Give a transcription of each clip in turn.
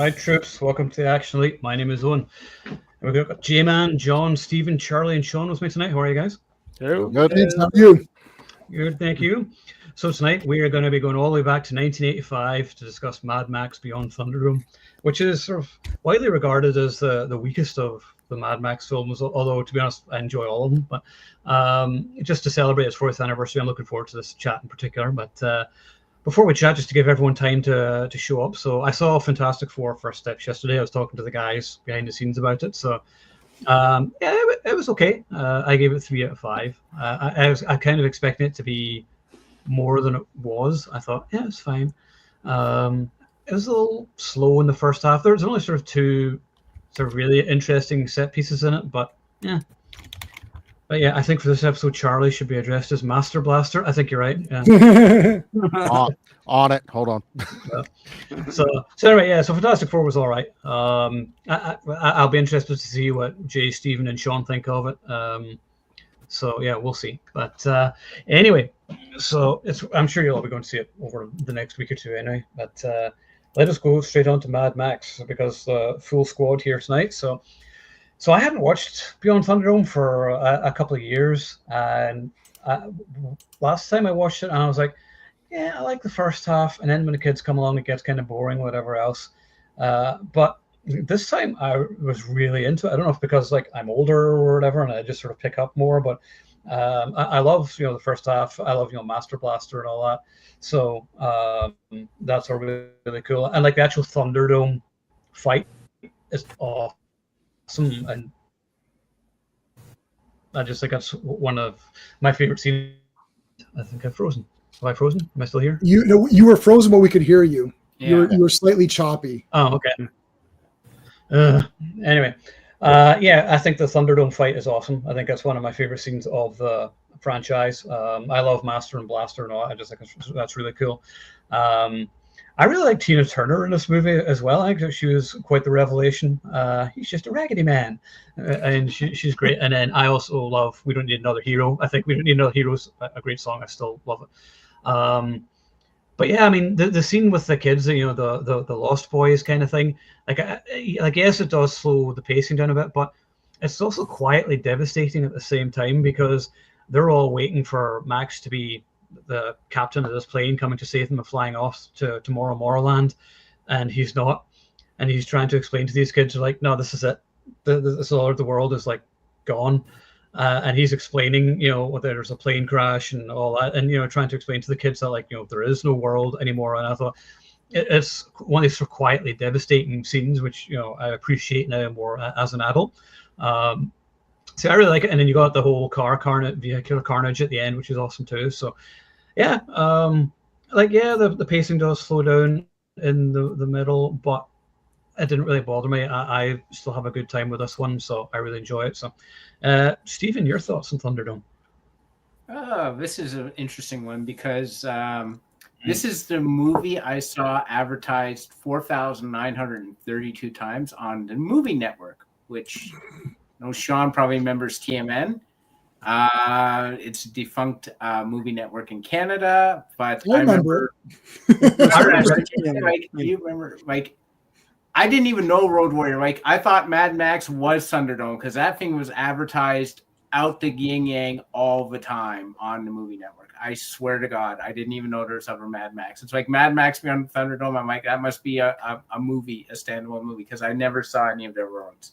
Right, troops, welcome to the Action Elite. My name is Owen. And we've got J-Man, John, Stephen, Charlie, and Sean with me tonight. How are you guys? Hello. Good. How are you? Good, thank you. So tonight we are going to be going all the way back to 1985 to discuss Mad Max Beyond Thunderdome, which is sort of widely regarded as the weakest of the Mad Max films, although, to be honest, I enjoy all of them. But just to celebrate its 4th anniversary, I'm looking forward to this chat in particular. But before we chat, just to give everyone time to show up. So I saw Fantastic Four First Steps yesterday. I was talking to the guys behind the scenes about it. So yeah, it was okay. I gave it 3 out of 5. I kind of expecting it to be more than it was. I thought, yeah, it's fine. It was a little slow in the first half. There's only sort of 2 sort of really interesting set pieces in it, but yeah. But yeah, I think for this episode, Charlie should be addressed as Master Blaster. I think you're right. Yeah. On it. Hold on. So anyway, yeah. So Fantastic Four was all right. I'll be interested to see what Jay, Stephen, and Sean think of it. So yeah, we'll see. But anyway, so I'm sure you'll all be going to see it over the next week or 2 anyway. But let us go straight on to Mad Max because full squad here tonight. So I hadn't watched Beyond Thunderdome for a couple of years, and last time I watched it, and I was like, yeah, I like the first half, and then when the kids come along, it gets kind of boring, whatever else. But this time I was really into it. I don't know if because like I'm older or whatever, and I just sort of pick up more. But I love the first half. I love Master Blaster and all that. So that's all really, really cool. And like the actual Thunderdome fight is awesome. And I just think that's one of my favorite scenes. I think I'm frozen. Am I frozen? Am I still here? You were frozen, but we could hear you. Yeah. You were slightly choppy. Oh, okay. Anyway, yeah, I think the Thunderdome fight is awesome. I think that's one of my favorite scenes of the franchise. I love Master and Blaster and all. I just think that's really cool. I really like Tina Turner in this movie as well. I think she was quite the revelation. He's just a raggedy man, and she's great. And then I also love "We Don't Need Another Hero." I think "We Don't Need Another Hero" is a great song. I still love it. But yeah, I mean the scene with the kids, the Lost Boys kind of thing. Like yes, it does slow the pacing down a bit, but it's also quietly devastating at the same time because they're all waiting for Max to be the captain of this plane coming to save them and flying off to Tomorrowland, and he's not, and he's trying to explain to these kids like, no, this is it, this all of the world is like gone, and he's explaining there's a plane crash and all that, and trying to explain to the kids that like there is no world anymore. And I thought it's one of these sort of quietly devastating scenes which I appreciate now more as an adult. So I really like it, and then you got the whole vehicular carnage at the end, which is awesome too. So, yeah, the pacing does slow down in the middle, but it didn't really bother me. I still have a good time with this one, so I really enjoy it. So, Stephen, your thoughts on Thunderdome? This is an interesting one because this is the movie I saw advertised 4,932 times on the Movie Network, which. Sean probably remembers TMN. It's a defunct movie network in Canada, but I remember. You remember? Like, I didn't even know Road Warrior. Like, I thought Mad Max was Thunderdome because that thing was advertised out the yin yang all the time on the Movie Network. I swear to God, I didn't even know there was ever Mad Max. It's like Mad Max Beyond Thunderdome. I'm like, that must be a movie, a standalone movie, because I never saw any of their runs.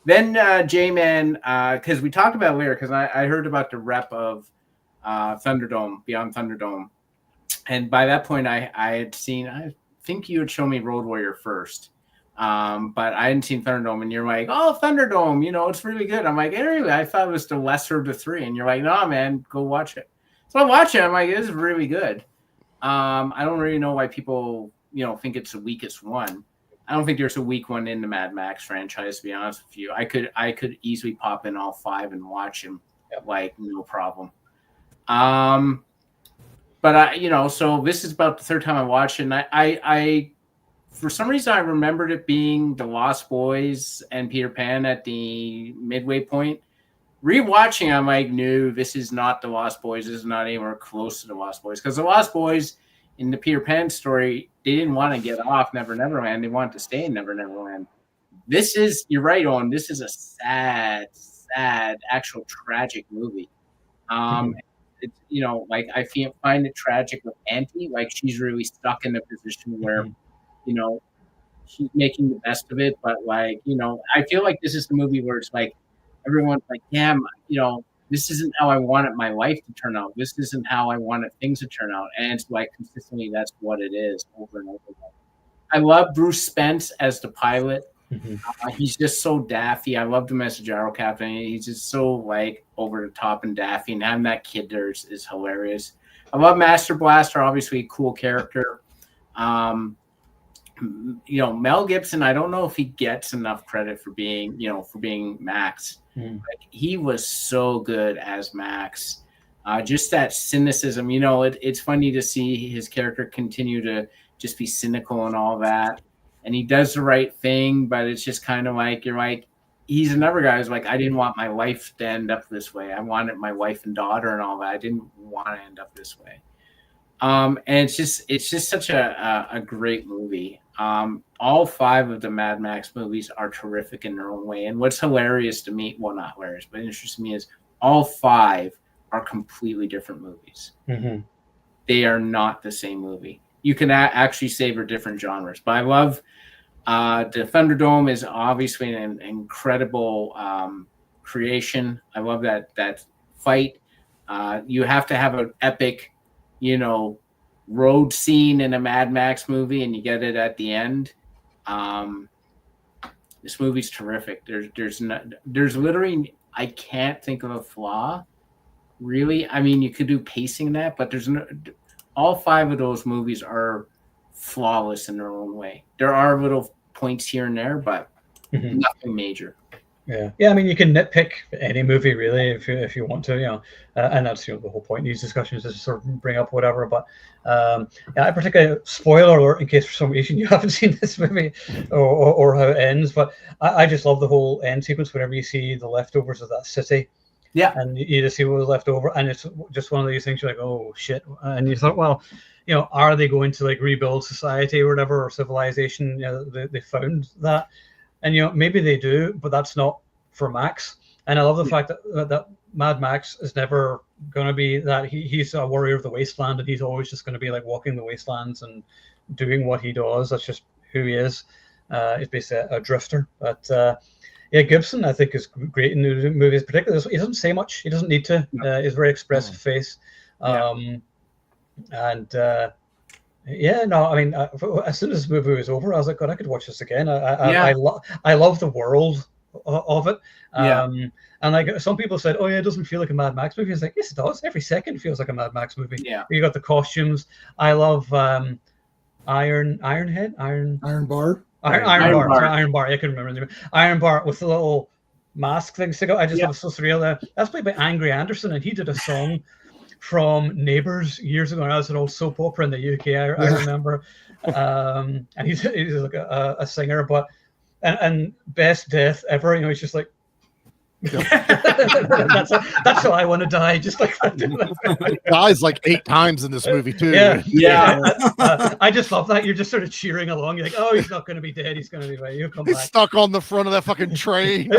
Then J-Man, because we talked about it later, because I heard about the rep of Thunderdome, Beyond Thunderdome. And by that point, I had seen, I think you had shown me Road Warrior first. But I hadn't seen Thunderdome. And you're like, oh, Thunderdome, it's really good. I'm like, anyway, I thought it was the lesser of the 3. And you're like, no, man, go watch it. So I watch it. I'm like, this is really good. I don't really know why people, think it's the weakest one. I don't think there's a weak one in the Mad Max franchise, to be honest with you. I could easily pop in all 5 and watch them, like no problem. But so this is about the 3rd time I watched it, and I for some reason I remembered it being the Lost Boys and Peter Pan at the midway point. Rewatching, I'm like, no, this is not the Lost Boys. This is not anywhere close to the Lost Boys, because the Lost Boys in the Peter Pan story, they didn't want to get off Never Never Land. They wanted to stay in Never Never Land. This is, you're right, Owen. This is a sad, actual tragic movie. It's, you know, like I find it tragic with Auntie. Like she's really stuck in a position where, you know, she's making the best of it. But like, you know, I feel like this is the movie where it's like everyone's like, damn, you know, this isn't how I wanted my life to turn out. This isn't how I wanted things to turn out. And it's like consistently that's what it is over and over again. I love Bruce Spence as the pilot. He's just so daffy. I loved him as a gyro captain. He's just so like over the top and daffy, and having that kid there is hilarious. I love Master Blaster, obviously a cool character. You know, Mel Gibson, I don't know if he gets enough credit for being, you know, for being Max. Like, he was so good as Max. Just that cynicism, you know, it's funny to see his character continue to just be cynical and all that. And he does the right thing, but it's just kind of like, you're like, he's another guy who's like, I didn't want my life to end up this way. I wanted my wife and daughter and all that. I didn't want to end up this way. And it's just such a great movie. All 5 of the Mad Max movies are terrific in their own way. And what's hilarious to me, well, not hilarious, but interesting to me is all 5 are completely different movies. They are not the same movie. You can actually say they're different genres. But I love the Thunderdome is obviously an incredible creation. I love that fight. You have to have an epic, you know, road scene in a Mad Max movie, and you get it at the end. This movie's terrific. There's literally, I can't think of a flaw. Really, I mean, you could do pacing that, but there's no. All 5 of those movies are flawless in their own way. There are little points here and there, but nothing major. Yeah. I mean, you can nitpick any movie really if you want to, you know, and that's, you know, the whole point of these discussions is to sort of bring up whatever. But yeah, I particularly, spoiler alert in case for some reason you haven't seen this movie or how it ends. But I just love the whole end sequence whenever you see the leftovers of that city. Yeah, and you just see what was left over, and it's just one of these things. You're like, oh shit, and you thought, well, you know, are they going to like rebuild society or whatever, or civilization? You know, they found that, and you know, maybe they do, but that's not for Max. And I love the fact that Mad Max is never going to be that. He's a warrior of the wasteland, and he's always just going to be like walking the wastelands and doing what he does. That's just who he is. He's basically a drifter, but. Yeah, Gibson, I think, is great in the movies, particularly this. He doesn't say much. He doesn't need to. He's a very expressive face. And yeah, no, I mean, as soon as this movie was over, I was like, God, I could watch this again. I love the world of it. And like some people said, oh yeah, it doesn't feel like a Mad Max movie. It's like, yes, it does. Every second feels like a Mad Max movie. Yeah, you got the costumes. I love Iron Bar. Iron Bar. I couldn't remember the name. Iron Bar with the little mask thing. I just love it so surreal. That's played by Angry Anderson, and he did a song from Neighbours years ago. And that was an old soap opera in the UK. I remember. And he's like a singer, but and best death ever. You know, he's just like. That's how I want to die, just like that. Dies like 8 times in this movie too. Yeah. I just love that. You're just sort of cheering along. You're like, oh, he's not going to be dead. He's going to be right. He'll come back. Stuck on the front of that fucking train.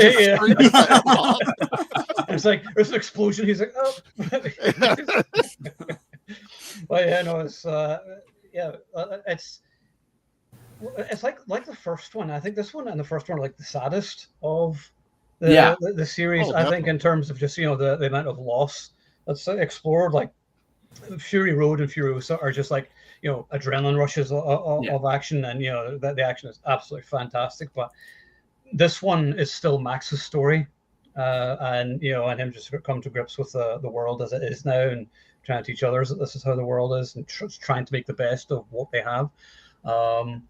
It's like there's an explosion. He's like, oh. But yeah, no, it's it's like the first one. I think this one and the first one are like the saddest of. The series, I think, in terms of just, you know, the amount of loss that's explored. Like Fury Road and Furiosa are just like, you know, adrenaline rushes of action, and you know that the action is absolutely fantastic. But this one is still Max's story, and you know, and him just come to grips with the world as it is now, and trying to teach others that this is how the world is, and trying to make the best of what they have. So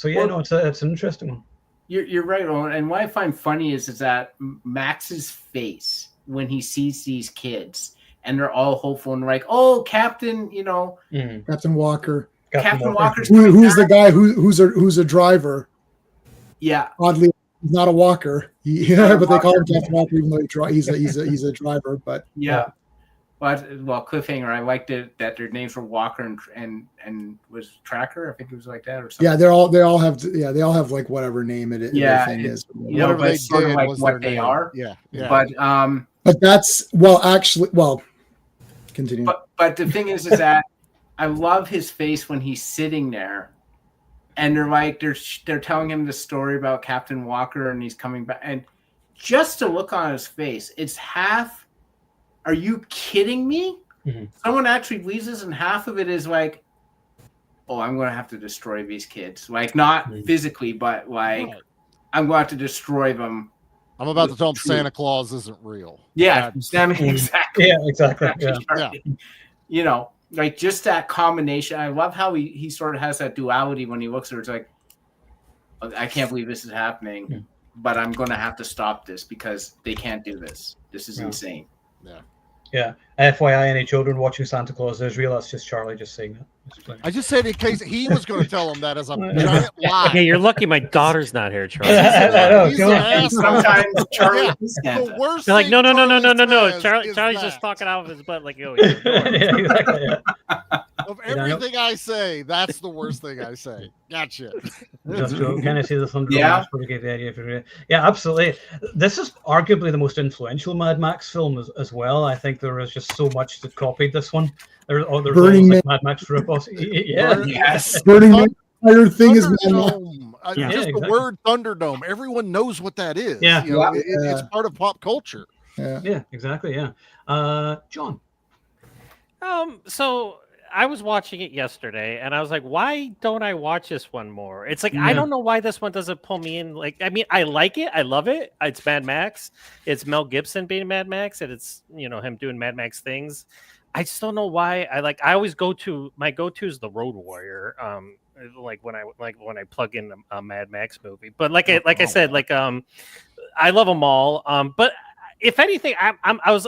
yeah, no, it's an interesting one. You're right, Owen. And what I find funny is that Max's face when he sees these kids and they're all hopeful and like, oh, Captain, you know, Captain Walker. Captain Walker's who's the guy who's a driver. Yeah, oddly, he's not a walker. But they call him Captain Walker even though he's a driver. But yeah. well, cliffhanger. I liked it that their names were Walker and was Tracker. I think it was like that or something. Yeah, they all have like whatever name their thing is. You know, but it's sort of like what they are. Yeah. But that's continue. But the thing is that I love his face when he's sitting there, and they're telling him the story about Captain Walker, and he's coming back, and just to look on his face, it's half. Are you kidding me? Mm-hmm. Someone actually believes this, and half of it is like, oh, I'm going to have to destroy these kids. Like, not physically, but like, I'm going to have to destroy them. I'm about to tell them Santa Claus isn't real. Yeah, exactly. Yeah, exactly. Yeah. You know, like just that combination. I love how he sort of has that duality when he looks at her. It's like, I can't believe this is happening, but I'm going to have to stop this because they can't do this. This is insane. Yeah. FYI, any children watching Santa Claus is real? That's just Charlie just saying that. I just said in case he was going to tell him that as a giant lie. Yeah, you're lucky my daughter's not here, Charlie. I know. Sometimes Charlie is the worst. They're like, no. Charlie's just talking out of his butt, like, yo. Exactly. Of everything I say, that's the worst thing I say. Gotcha. Just can I see the Thunderdome? Yeah. The idea for yeah, absolutely. This is arguably the most influential Mad Max film as well. I think there is just so much that copied this one. There's Burning like Mad Max ripoffs. Yeah. Yes. Burning Man. Entire thing is Mad Max. The word Thunderdome. Everyone knows what that is. Yeah. You know, it's part of pop culture. Yeah, exactly. Yeah. John. So I was watching it yesterday, and I was like, "Why don't I watch this one more?" It's like I don't know why this one doesn't pull me in. Like, I mean, I like it, I love it. It's Mad Max. It's Mel Gibson being Mad Max, and it's him doing Mad Max things. I just don't know why. I always my go-to is the Road Warrior. Like when I plug in a Mad Max movie. But I said, I love them all. But if anything, I was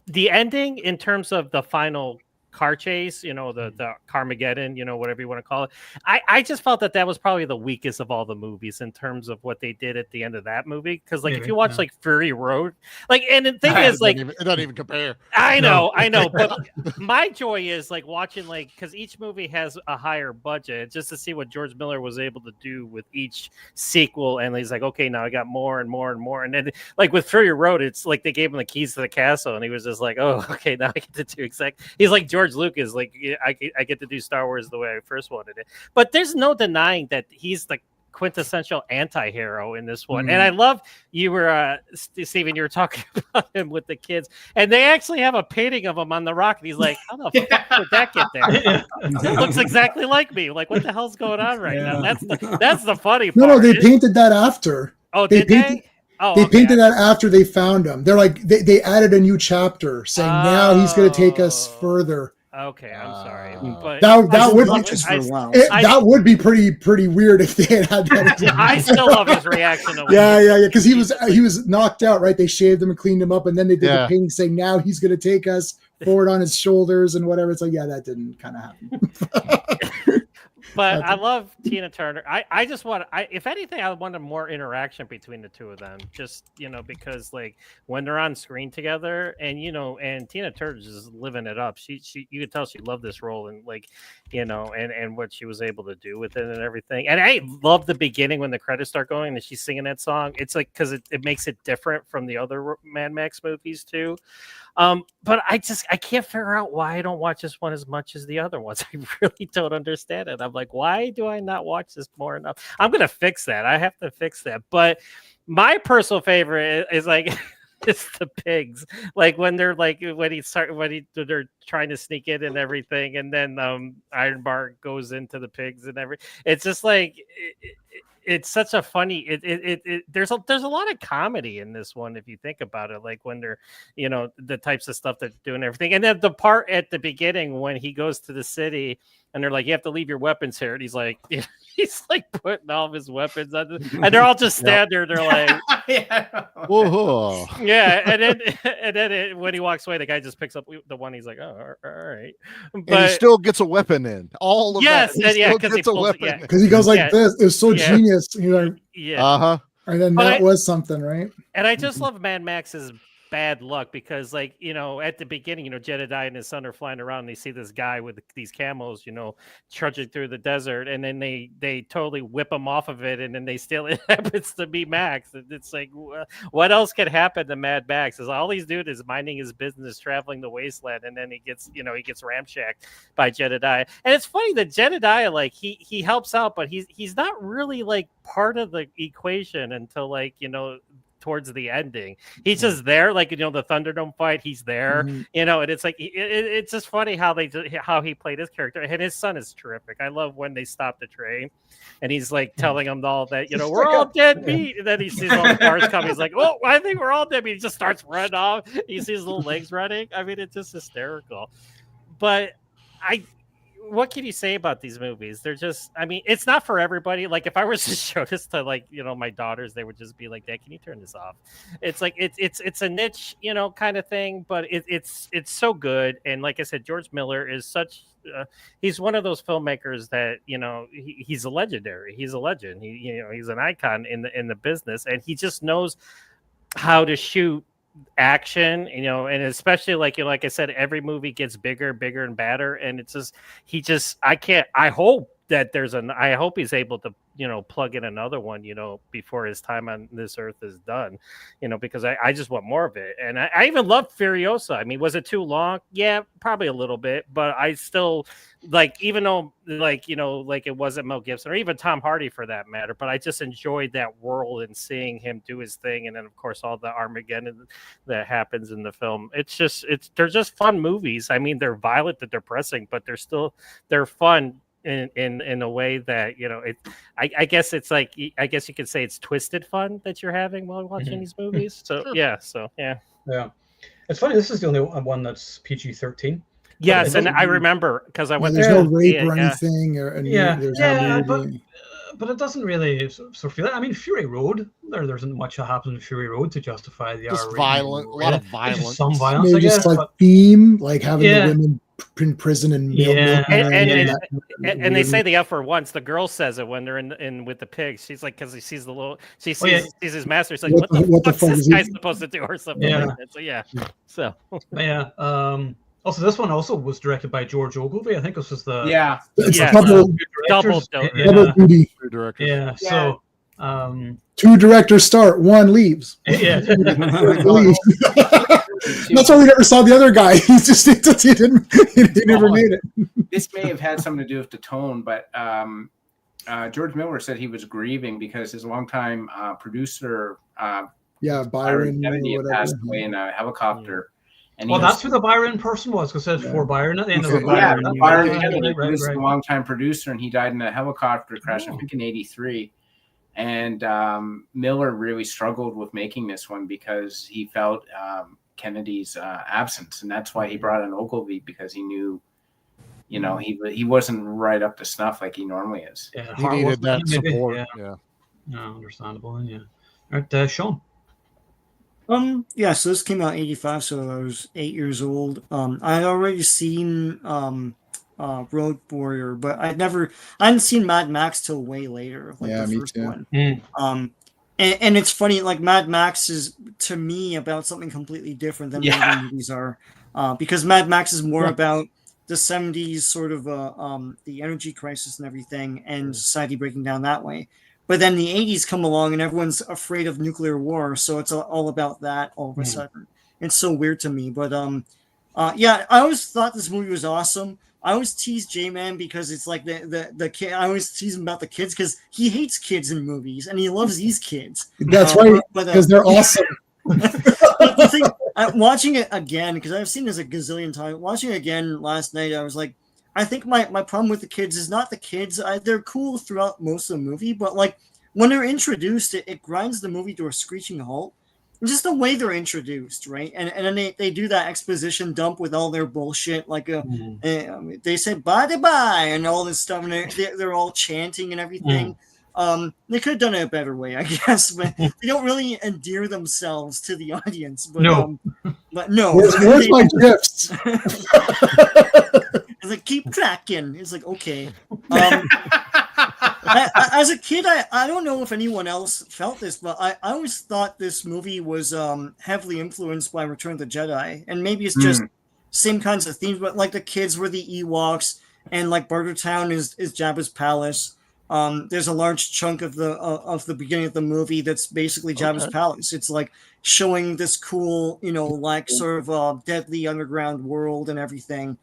the ending in terms of the final car chase, the Carmageddon, whatever you want to call it. I just felt that was probably the weakest of all the movies in terms of what they did at the end of that movie. Because if you watch Fury Road, and the thing is it doesn't even compare. I know, but my joy is watching because each movie has a higher budget just to see what George Miller was able to do with each sequel. And he's like, okay, now I got more and more and more. And then with Fury Road, it's like they gave him the keys to the castle, and he was just like, oh, okay, now I get to do exactly. He's like George Lucas, I get to do Star Wars the way I first wanted it. But there's no denying that he's the quintessential anti-hero in this one. And I love you were Steven, you were talking about him with the kids, and they actually have a painting of him on the rock, and he's like, how the fuck did that get there? It looks exactly like me. Like, what the hell's going on right now? That's the funny part. No, they painted that after. Oh, they painted? Oh, they painted that after they found him. They're like they added a new chapter saying now he's going to take us further. Okay, I'm sorry, but that would be pretty weird if they had that. I still love his reaction. Yeah, because he was knocked out, right? They shaved him and cleaned him up, and then they did the painting saying now he's going to take us forward on his shoulders and whatever. It's like, yeah, that didn't kind of happen. But I love Tina Turner. I just want, if anything, I wanted more interaction between the two of them. Just, because when they're on screen together and, and Tina Turner's just living it up. She you could tell she loved this role and and what she was able to do with it and everything. And I love the beginning when the credits start going and she's singing that song. It's because it makes it different from the other Mad Max movies too. But I can't figure out why I don't watch this one as much as the other ones. I really don't understand it. I'm like, why do I not watch this more enough? I'm gonna fix that. I have to fix that. But my personal favorite is it's the pigs. When they're they're trying to sneak in and everything, and then Iron Bar goes into the pigs and everything. It's just it's such a funny. There's a lot of comedy in this one if you think about it. When they're the types of stuff they're doing and everything, and then the part at the beginning when he goes to the city and they're like, you have to leave your weapons here, and he's like putting all of his weapons on, and they're all just standing there. They're like, whoa, yeah, and then when he walks away, the guy just picks up the one. He's like, oh, all right, but and he still gets a weapon in all of that. Because he goes like this. It was so genius, Yeah. And then that was something, right? And I just love Mad Max's bad luck because, like, you know, at the beginning, you know, Jedediah and his son are flying around and they see this guy with these camels, you know, trudging through the desert, and then they totally whip him off of it, and then they still it happens to be Max. It's like, what else could happen to Mad Max? Is all he's doing is minding his business, traveling the wasteland, and then he gets ramshacked by Jedediah. And it's funny that Jedediah, like, he helps out, but he's not really like part of the equation until, like, you know, towards the ending. He's just there, like, you know, the Thunderdome fight, he's there, you know, and it's like it's just funny how he played his character. And his son is terrific. I love when they stop the train and he's like telling them all that, you know, we're all dead meat, and then he sees all the cars coming, he's like, oh, I think we're all dead meat. He just starts running off. You see his little legs running. I mean, it's just hysterical. But what can you say about these movies? They're just, I mean, it's not for everybody. Like, if I were to show this to, like, you know, my daughters, they would just be like, Dad, can you turn this off? It's like, it's a niche, you know, kind of thing, but it's so good. And like I said, George Miller is such, he's one of those filmmakers that, you know, he's a legendary. He's a legend. He's an icon in the business, and he just knows how to shoot action, you know, and especially, like, you know, like I said, every movie gets bigger and badder, and it's just I hope he's able to, you know, plug in another one, you know, before his time on this earth is done, you know, because I just want more of it. And I even loved Furiosa. I mean, was it too long? Yeah, probably a little bit, but I still, like, even though, like, you know, like, it wasn't Mel Gibson or even Tom Hardy for that matter, but I just enjoyed that world and seeing him do his thing. And then, of course, all the Armageddon that happens in the film. They're just fun movies. I mean, they're violent, they're depressing, but they're fun in a way that, you know, I guess it's like, I guess you could say it's twisted fun that you're having while watching these movies. So yeah. It's funny, this is the only one that's PG-13. Yes, and I remember because I went there's there. no rape or anything, but it doesn't really sort of feel it. I mean, Fury Road, there isn't much that happens in Fury Road to justify the just R-rating. violent, a lot of violence, some violence, maybe I guess, just like theme, like having the women in prison and and they say the F word once. The girl says it when they're in with the pigs. She's like, because he sees she sees his master. She's like, what the fuck is this guy supposed to do, or something like that. So also, this one also was directed by George Ogilvy. I think this was the double duty. Directors. Yeah. So two directors start, one leaves. Yeah. That's why we never saw the other guy. He never made it. This may have had something to do with the tone, but George Miller said he was grieving because his longtime producer, Byron Kennedy, had passed away in a helicopter. And that's who the Byron person was, because it said for Byron at the end of it. Byron Kennedy was a longtime producer, and he died in a helicopter crash, I think in '83. And Miller really struggled with making this one because he felt Kennedy's absence, and that's why he brought in Ogilvy, because he knew, you know, he wasn't right up to snuff like he normally is. Yeah, he needed that support. Yeah, understandable. Yeah. All right, Sean. So this came out in '85, so I was 8 years old. I had already seen Road Warrior, but I hadn't seen Mad Max till way later, like the first one. And it's funny, like, Mad Max is, to me, about something completely different than the movies are, because Mad Max is more about the 70s sort of the energy crisis and everything, and society breaking down that way. But then the 80s come along and everyone's afraid of nuclear war, so it's all about that all of a sudden. It's so weird to me, but I always thought this movie was awesome. I always tease J-Man because it's like the kid. I always tease him about the kids because he hates kids in movies and he loves these kids. That's right, because they're awesome. The thing, watching it again, because I've seen this a gazillion times. Watching it again last night, I was like, I think my problem with the kids is not the kids. They're cool throughout most of the movie, but like when they're introduced, it grinds the movie to a screeching halt. Just the way they're introduced, right? And then they do that exposition dump with all their bullshit, like they say bye and all this stuff, and they're all chanting and everything. They could have done it a better way, I guess, but they don't really endear themselves to the audience. But no. Where's my gifts? It's like, keep tracking. It's like, okay. as a kid, I don't know if anyone else felt this, but I always thought this movie was heavily influenced by Return of the Jedi, and maybe it's just same kinds of themes, but like the kids were the Ewoks, and like Bartertown is Jabba's palace. There's a large chunk of the beginning of the movie that's basically Jabba's palace. It's like showing this cool, like sort of deadly underground world and everything.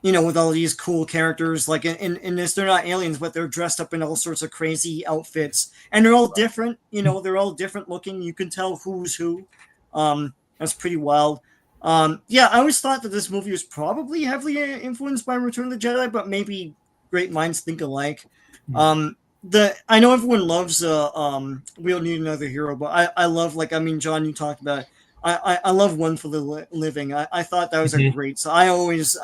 With all these cool characters, like in this, they're not aliens, but they're dressed up in all sorts of crazy outfits, and they're all different. They're all different looking. You can tell who's who. That's pretty wild. I always thought that this movie was probably heavily influenced by Return of the Jedi, but maybe great minds think alike. I know everyone loves We Don't Need Another Hero, but I love, John, you talked about it. I love One for the Living. I thought that was a great song. I always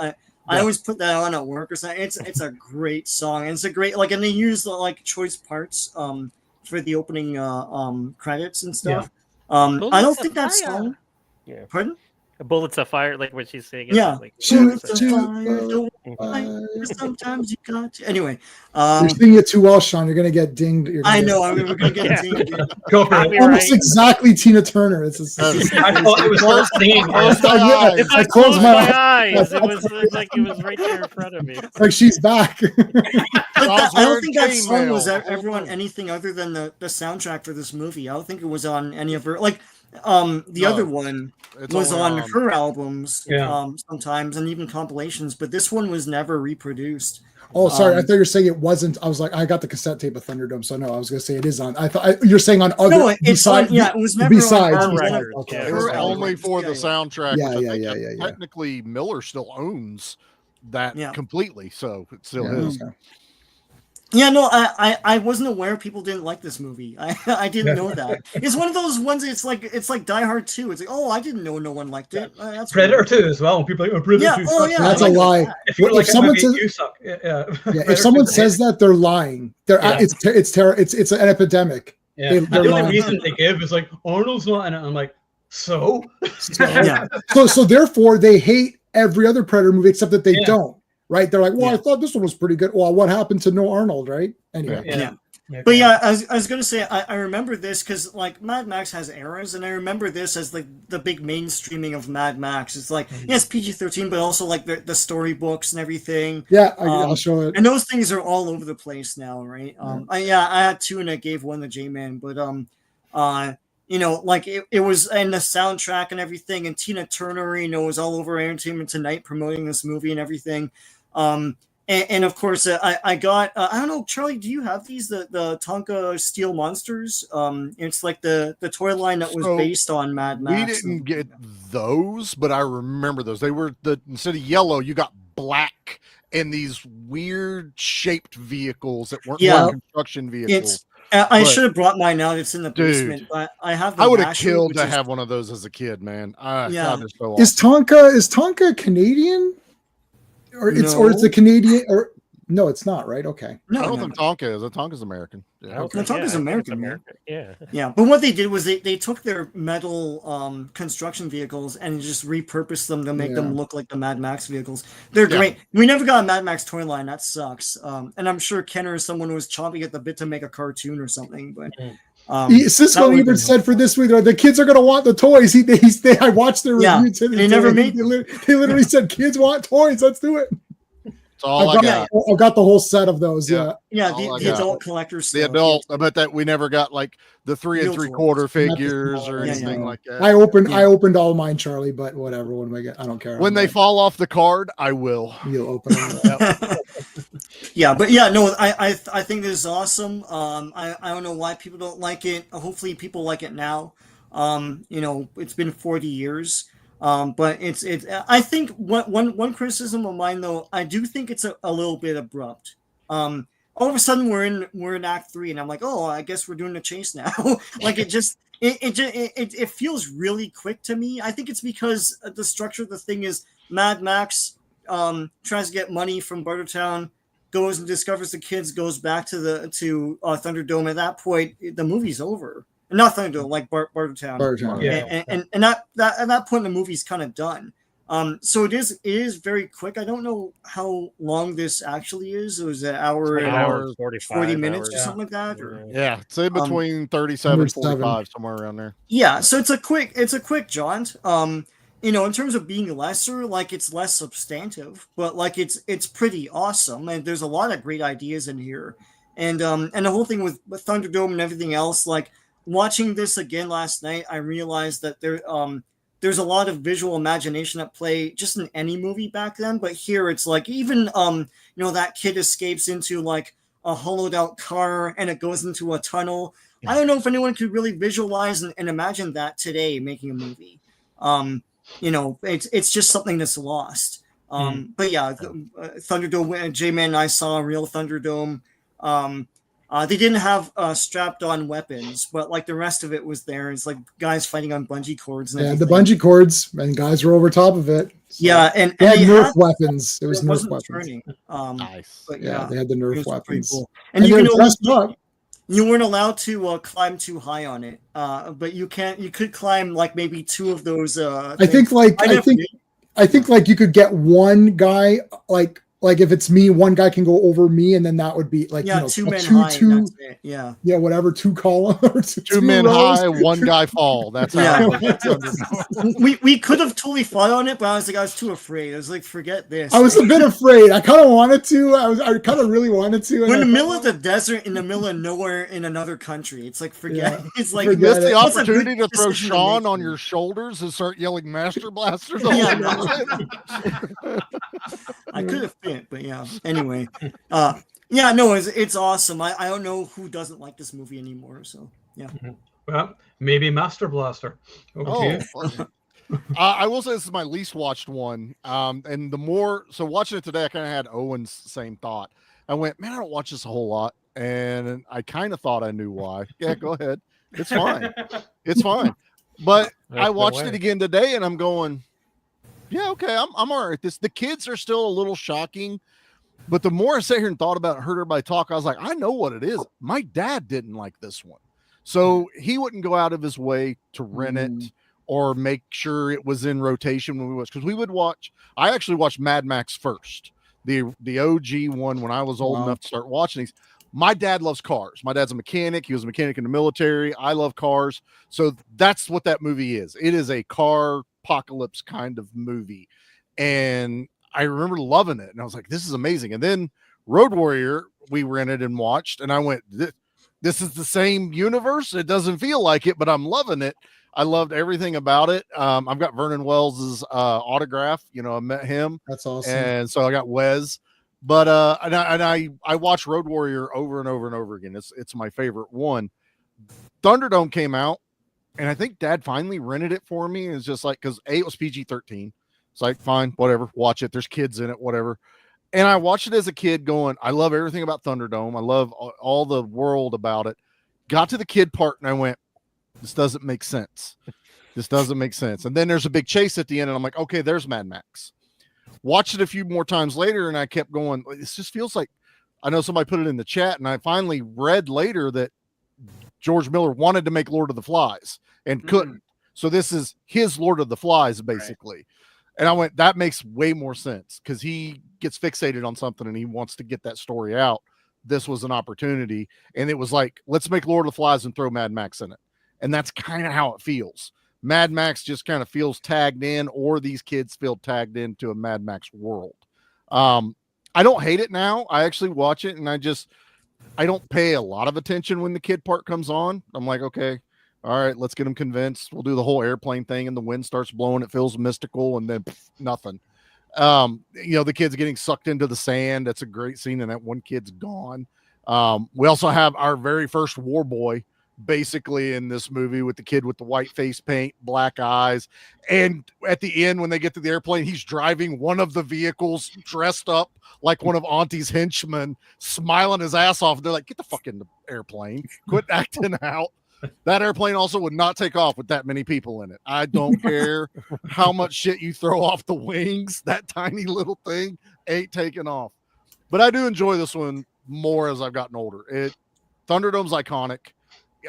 put that on at work or something. It's a great song, and it's a great and they use choice parts for the opening credits and stuff. I don't think that song. Yeah. Pardon? Bullets of Fire, like what she's saying. Yeah. Bullets of fire. Sometimes you got to. Anyway. You're singing it too well, Sean. You're going to get dinged. I know. We're going to get dinged. Go for it. Almost exactly Tina Turner. I thought it was her singing. I closed my eyes. It was like it was right there in front of me. Like she's back. I don't think that song was ever on anything other than the soundtrack for this movie. I don't think it was on any of her other one was on her albums sometimes, and even compilations, but this one was never reproduced. Oh, sorry. I thought you were saying it wasn't. I was like, I got the cassette tape of Thunderdome, so no, I was going to say it is on. I thought you're saying on other. No, it's on. Yeah, it was never besides. On record. Okay. Only for the soundtrack. Yeah. Technically, Miller still owns that completely, so it still is. Okay. Yeah, no, I wasn't aware people didn't like this movie. I didn't know that. It's one of those ones. It's like Die Hard 2. It's like, oh, I didn't know no one liked it. That's Predator 2 as well. When people are like, Predator 2 sucks. That's a lie. If someone says you suck, if someone says that, they're lying. It's terrible. It's an epidemic. Yeah. The only reason they give is like Arnold's not in it. I'm like, so therefore they hate every other Predator movie except that they don't. Right, they're like, well, I thought this one was pretty good. Well, what happened to No Arnold, right? Anyway, but I was gonna say I remember this because Mad Max has eras, and I remember this as the big mainstreaming of Mad Max. It's like yes, PG-13, but also the storybooks and everything. Yeah, I'll show it. And those things are all over the place now, right? I had two, and I gave one to J-Man, but it was in the soundtrack and everything, and Tina Turner, was all over Entertainment Tonight promoting this movie and everything. And of course, I got, I don't know, Charlie, do you have these, the Tonka Steel Monsters? It's like the toy line that was based on Mad Max. We didn't get those, but I remember those. They were, instead of yellow, you got black and these weird shaped vehicles that weren't construction vehicles. I should have brought mine out. It's in the basement. But I have. I would have killed to have one of those as a kid, man. God, so awesome. Is Tonka Canadian? Or it's a Canadian, or no, it's not, right? Okay. No, I don't think Tonka is. Tonka's American. Yeah, Tonka's American. Yeah. But what they did was they took their metal construction vehicles and just repurposed them to make them look like the Mad Max vehicles. They're great. We never got a Mad Max toy line. That sucks. And I'm sure Kenner is someone who was chomping at the bit to make a cartoon or something. But Cisco even said for this week, the kids are going to want the toys. I watched their review today. They never made. They literally said, "Kids want toys. Let's do it." That's all I got. I've got the whole set of those. The adult collectors. The adult. I bet that we never got the 3 3/4 figures or anything like that. I opened all mine, Charlie, but whatever. When I get, I don't care. When they fall off the card, I will. You'll open them. I think this is awesome. I don't know why people don't like it. Hopefully, people like it now. It's been 40 years. But it's I think one criticism of mine, though, I do think it's a little bit abrupt. All of a sudden we're in Act 3, and I'm like, oh, I guess we're doing the chase now. It feels really quick to me. I think it's because the structure of the thing is Mad Max tries to get money from Bartertown, goes and discovers the kids, goes back to Thunderdome. At that point, the movie's over. Not Thunderdome, like Bartertown. Bartertown. And at that point, the movie's kind of done. So it is very quick. I don't know how long this actually is. It was an hour, like an hour 40 minutes hours. or something like that. Or, yeah, it's in between 37, 45, somewhere around there. Yeah, so it's a quick jaunt. In terms of being lesser, like it's less substantive, but like it's pretty awesome, and there's a lot of great ideas in here, and the whole thing with Thunderdome and everything else. Like watching this again last night, I realized that there's a lot of visual imagination at play just in any movie back then, but here it's like even that kid escapes into like a hollowed out car and it goes into a tunnel. I don't know if anyone could really visualize and imagine that today making a movie. It's just something that's lost. But yeah, Thunderdome, J-Man and I saw a real Thunderdome. They didn't have strapped on weapons, but like the rest of it was there. It's like guys fighting on bungee cords. And everything. The bungee cords, and guys were over top of it. So yeah, and they had Nerf weapons. It was Nerf weapons. Turning. Nice. But yeah, they had the Nerf weapons. Cool. And you weren't allowed to climb too high on it, but you could climb like maybe two of those. I think you could get one guy like if it's me, one guy can go over me, and then that would be like two men high. Yeah, whatever. Two columns, two men rows. High, one guy fall. That's how. we could have totally fought on it, but I was too afraid. I was like, forget this. I was a bit afraid. I kind of wanted to. I kind of really wanted to. We're in the middle of the desert, in the middle of nowhere, in another country. It's like forget. Yeah, it's like miss the opportunity to throw Sean on your shoulders and start yelling Master Blasters. I could have fit, but yeah. Anyway, it's awesome. I don't know who doesn't like this movie anymore. So yeah. Well, maybe Master Blaster. Okay. I will say this is my least watched one. And watching it today, I kind of had Owen's same thought. I went, man, I don't watch this a whole lot, and I kind of thought I knew why. Yeah, go ahead. It's fine. It's fine. But I watched it again today, and I'm going, yeah, okay, I'm all right. The kids are still a little shocking, but the more I sat here and thought about it, heard everybody talk, I was like, I know what it is. My dad didn't like this one, so he wouldn't go out of his way to rent it or make sure it was in rotation when we watched. Because we would watch. I actually watched Mad Max first, the OG one, when I was old enough to start watching these. My dad loves cars. My dad's a mechanic. He was a mechanic in the military. I love cars, so that's what that movie is. It is a car apocalypse kind of movie, and I remember loving it, and I was like, this is amazing. And then Road Warrior we rented and watched, and I went, this is the same universe. It doesn't feel like it, but I'm loving it. I loved everything about it. I've got Vernon Wells's autograph. I met him. That's awesome. And so I got Wes, but I watched Road Warrior over and over and over again. It's my favorite one. Thunderdome came out, and I think Dad finally rented it for me. It's just like, because it was PG-13. It's like, fine, whatever, watch it. There's kids in it, whatever. And I watched it as a kid going, I love everything about Thunderdome. I love all the world about it. Got to the kid part, and I went, this doesn't make sense. This doesn't make sense. And then there's a big chase at the end, and I'm like, okay, there's Mad Max. Watched it a few more times later, and I kept going, this just feels like, I know somebody put it in the chat, and I finally read later that George Miller wanted to make Lord of the Flies and couldn't. So this is his Lord of the Flies, basically. Right. And I went, that makes way more sense, because he gets fixated on something and he wants to get that story out. This was an opportunity. And it was like, let's make Lord of the Flies and throw Mad Max in it. And that's kind of how it feels. Mad Max just kind of feels tagged in, or these kids feel tagged into a Mad Max world. I don't hate it now. I actually watch it, and I don't pay a lot of attention when the kid part comes on. I'm like, okay, all right, let's get them convinced. We'll do the whole airplane thing, and the wind starts blowing. It feels mystical, and then nothing. The kid's getting sucked into the sand. That's a great scene, and that one kid's gone. We also have our very first war boy, basically, in this movie, with the kid with the white face paint, black eyes. And at the end, when they get to the airplane, he's driving one of the vehicles dressed up like one of Auntie's henchmen, smiling his ass off. They're like, get the fuck in the airplane. Quit acting out. That airplane also would not take off with that many people in it. I don't care how much shit you throw off the wings. That tiny little thing ain't taking off. But I do enjoy this one more as I've gotten older. Thunderdome's iconic.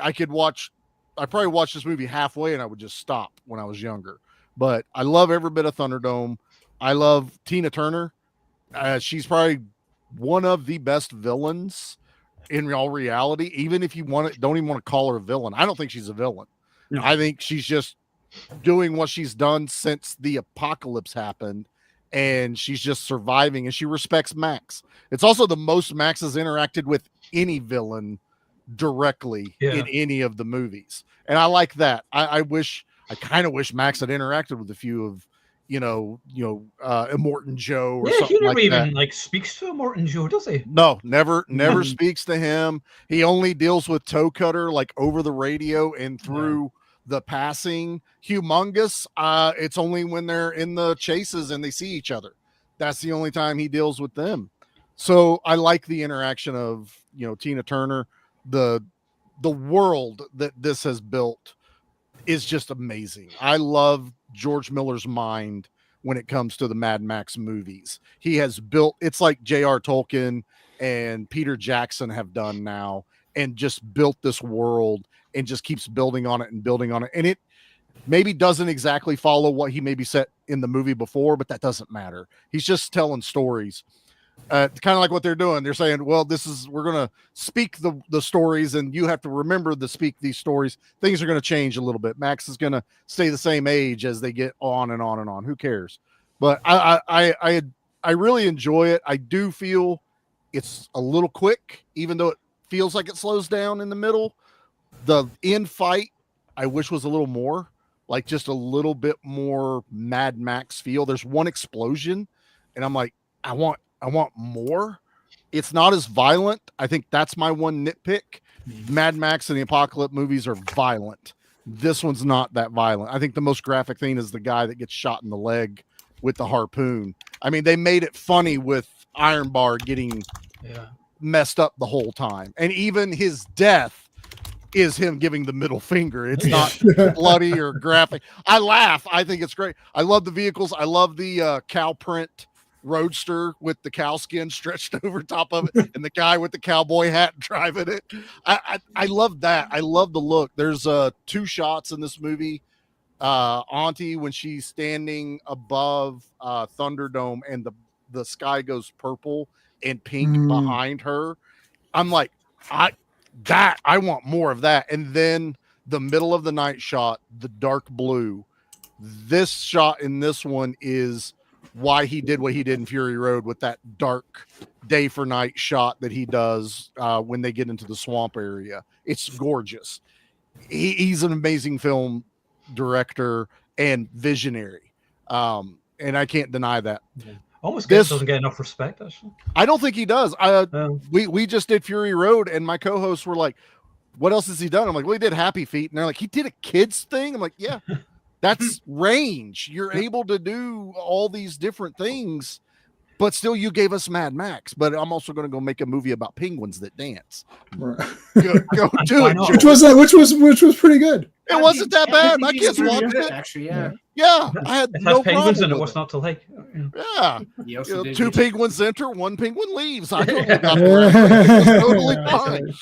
I probably watched this movie halfway and I would just stop when I was younger. but I love every bit of Thunderdome. I love Tina Turner. She's probably one of the best villains in all reality. Even if you don't even want to call her a villain. I don't think she's a villain. No. I think she's just doing what she's done since the apocalypse happened, and she's just surviving, and she respects Max. It's also the most Max has interacted with any villain directly in any of the movies, and I like that. I kind of wish Max had interacted with a few of Immortan Joe or something he never like even that. Speaks to Immortan Joe, does he? No, never speaks to him. He only deals with Toe Cutter like over the radio and through the passing. Humongous, it's only when they're in the chases and they see each other. That's the only time he deals with them. So I like the interaction of Tina Turner. The world that this has built is just amazing. I love George Miller's mind when it comes to the Mad Max movies. He has built, it's like J.R. Tolkien and Peter Jackson have done now, and just built this world and just keeps building on it and building on it. And it maybe doesn't exactly follow what he maybe set in the movie before, but that doesn't matter. He's just telling stories. Kind of like what they're doing. They're saying, well, we're going to speak the stories, and you have to remember to speak these stories. Things are going to change a little bit. Max is going to stay the same age as they get on and on and on. Who cares? But I really enjoy it. I do feel it's a little quick, even though it feels like it slows down in the middle. The end fight, I wish was a little more, like just a little bit more Mad Max feel. There's one explosion, and I'm like, I want more. It's not as violent. I think that's my one nitpick. Mad Max and the Apocalypse movies are violent. This one's not that violent. I think the most graphic thing is the guy that gets shot in the leg with the harpoon. I mean, they made it funny with Iron Bar getting messed up the whole time. And even his death is him giving the middle finger. It's not bloody or graphic. I laugh. I think it's great. I love the vehicles. I love the cow print roadster with the cow skin stretched over top of it and the guy with the cowboy hat driving it. I love that. I love the look. There's two shots in this movie. Auntie, when she's standing above Thunderdome and the sky goes purple and pink behind her. I'm like, I want more of that. And then the middle of the night shot, the dark blue. This shot in this one is why he did what he did in Fury Road with that dark day for night shot that he does when they get into the swamp area. It's gorgeous. He's an amazing film director and visionary. And I can't deny that. Yeah. Almost doesn't get enough respect, actually. I don't think he does. We just did Fury Road, and my co-hosts were like, what else has he done? I'm like, well, he did Happy Feet. And they're like, he did a kids thing? I'm like, yeah. That's range. You're able to do all these different things, but still you gave us Mad Max. But I'm also going to go make a movie about penguins that dance. Right. Go do it. Which was pretty good. It wasn't that bad. My kids watched it. Actually, yeah. I had no penguins problem in it. What's not to like? Yeah. Two penguins enter, one penguin leaves. I totally got it. Totally fine.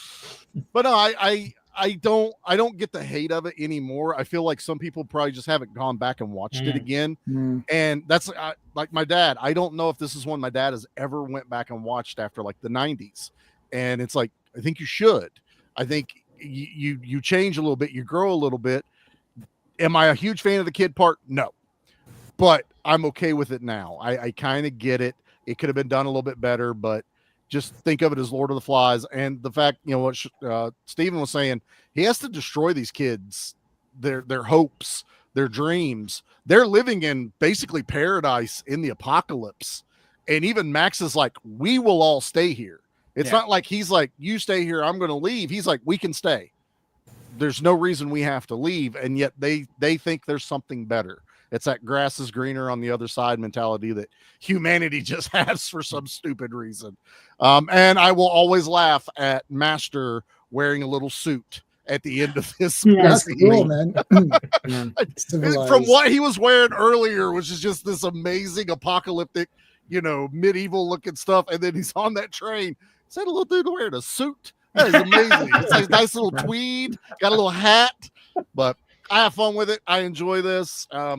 But no, I don't get the hate of it anymore. I feel like some people probably just haven't gone back and watched it again. And that's like my dad. I don't know if this is one my dad has ever went back and watched after like the 90s. And it's like, I think you should. I think you change a little bit, you grow a little bit. Am I a huge fan of the kid part? No. But I'm okay with it now. I kind of get it. It could have been done a little bit better, but just think of it as Lord of the Flies. And the fact, what Steven was saying, he has to destroy these kids, their hopes, their dreams. They're living in basically paradise in the apocalypse. And even Max is like, we will all stay here. It's not like he's like, you stay here, I'm going to leave. He's like, we can stay. There's no reason we have to leave. And yet they think there's something better. It's that grass is greener on the other side mentality that humanity just has for some stupid reason. And I will always laugh at Master wearing a little suit at the end of this. That's cool, man. From what he was wearing earlier, which is just this amazing apocalyptic, medieval looking stuff. And then he's on that train. Is that a little dude wearing a suit? That is amazing. It's like a nice little tweed, got a little hat, but I have fun with it. I enjoy this. I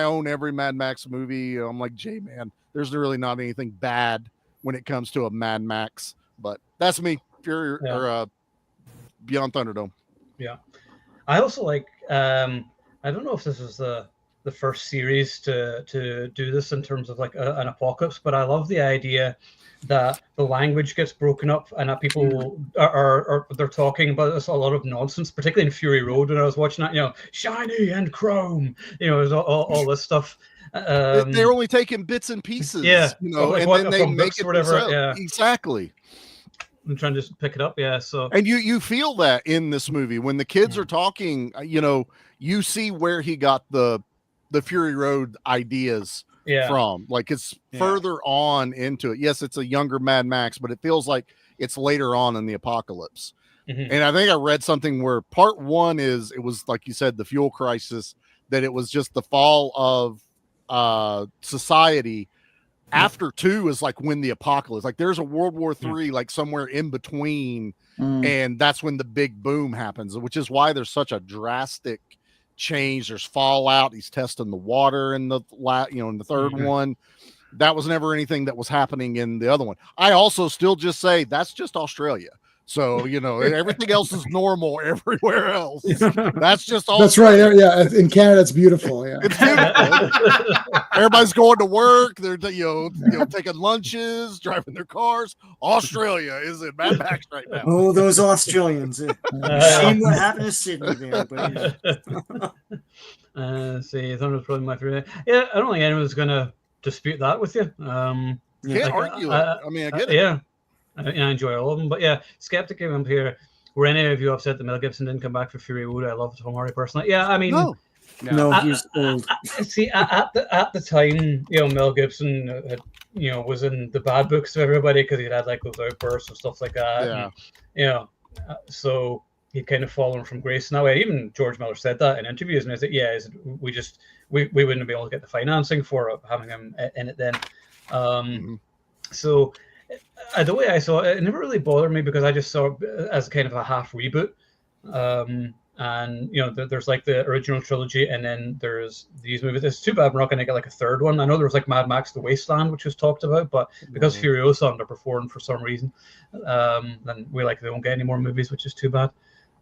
own every Mad Max movie. I'm like, man, there's really not anything bad when it comes to a Mad Max, but that's me. Fury or Beyond Thunderdome. Yeah. I also like, I don't know if this was the first series to do this in terms of like an apocalypse, but I love the idea that the language gets broken up and that people are they're talking about this a lot of nonsense, particularly in Fury Road when I was watching that, shiny and chrome, there's all this stuff. They're only taking bits and pieces, like and then they make it or whatever. themselves. Yeah, exactly. I'm trying to just pick it up. Yeah, so and you feel that in this movie when the kids are talking, you see where he got the Fury Road ideas from. Like it's further on into it. Yes, it's a younger Mad Max, but it feels like it's later on in the apocalypse. Mm-hmm. And I think I read something where part one it was like you said, the fuel crisis, that it was just the fall of society. After 2 is like when the apocalypse, like there's a World War III, like somewhere in between. And that's when the big boom happens, which is why there's such a drastic change. There's fallout. He's testing the water in the in the third one. That was never anything that was happening in the other one. I also still just say that's just Australia. So, everything else is normal everywhere else. That's just all. That's right. Yeah. In Canada, it's beautiful. Yeah. It's beautiful. Everybody's going to work. They're, taking lunches, driving their cars. Australia is in Mad Max right now. Oh, those Australians. Shame what happened to Sydney there. But see, Thunder was probably my favorite. Yeah, I don't think anyone's going to dispute that with you. Can't argue it. I mean, I get it. Yeah. I enjoy all of them, but Skeptic came up here. Were any of you upset that Mel Gibson didn't come back for Fury Road? I love Tom Hardy personally. Yeah, I mean, no, he's old. See, at the time, Mel Gibson had, was in the bad books of everybody because he'd had like those outbursts and stuff like that. Yeah. And, so he'd kind of fallen from grace in that way. Even George Miller said that in interviews, and he said, we wouldn't be able to get the financing for having him in it then. So. The way I saw it, it never really bothered me because I just saw it as kind of a half reboot. And there's like the original trilogy, and then there's these movies. It's too bad we're not going to get like a third one. I know there was like Mad Max: The Wasteland, which was talked about, but because Furiosa underperformed for some reason, then we don't get any more movies, which is too bad.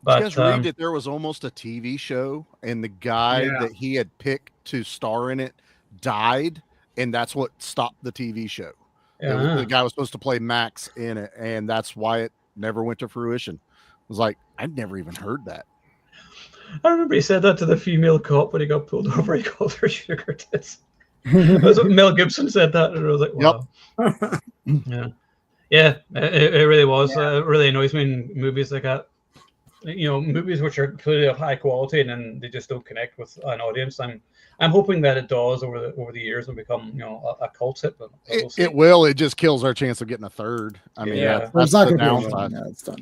But you guys read that there was almost a TV show, and the guy that he had picked to star in it died, and that's what stopped the TV show. The guy was supposed to play Max in it, and that's why it never went to fruition. It was like, I'd never even heard that. I remember he said that to the female cop when he got pulled over. He called her sugar tits. That's what Mel Gibson said that, and I was like, wow. Yep. It really was. It really annoys me in movies like that. Movies which are clearly of high quality and then they just don't connect with an audience. I'm hoping that it does over the years and become a cult hit. But it will. It just kills our chance of getting a third. I mean, that's not the downside.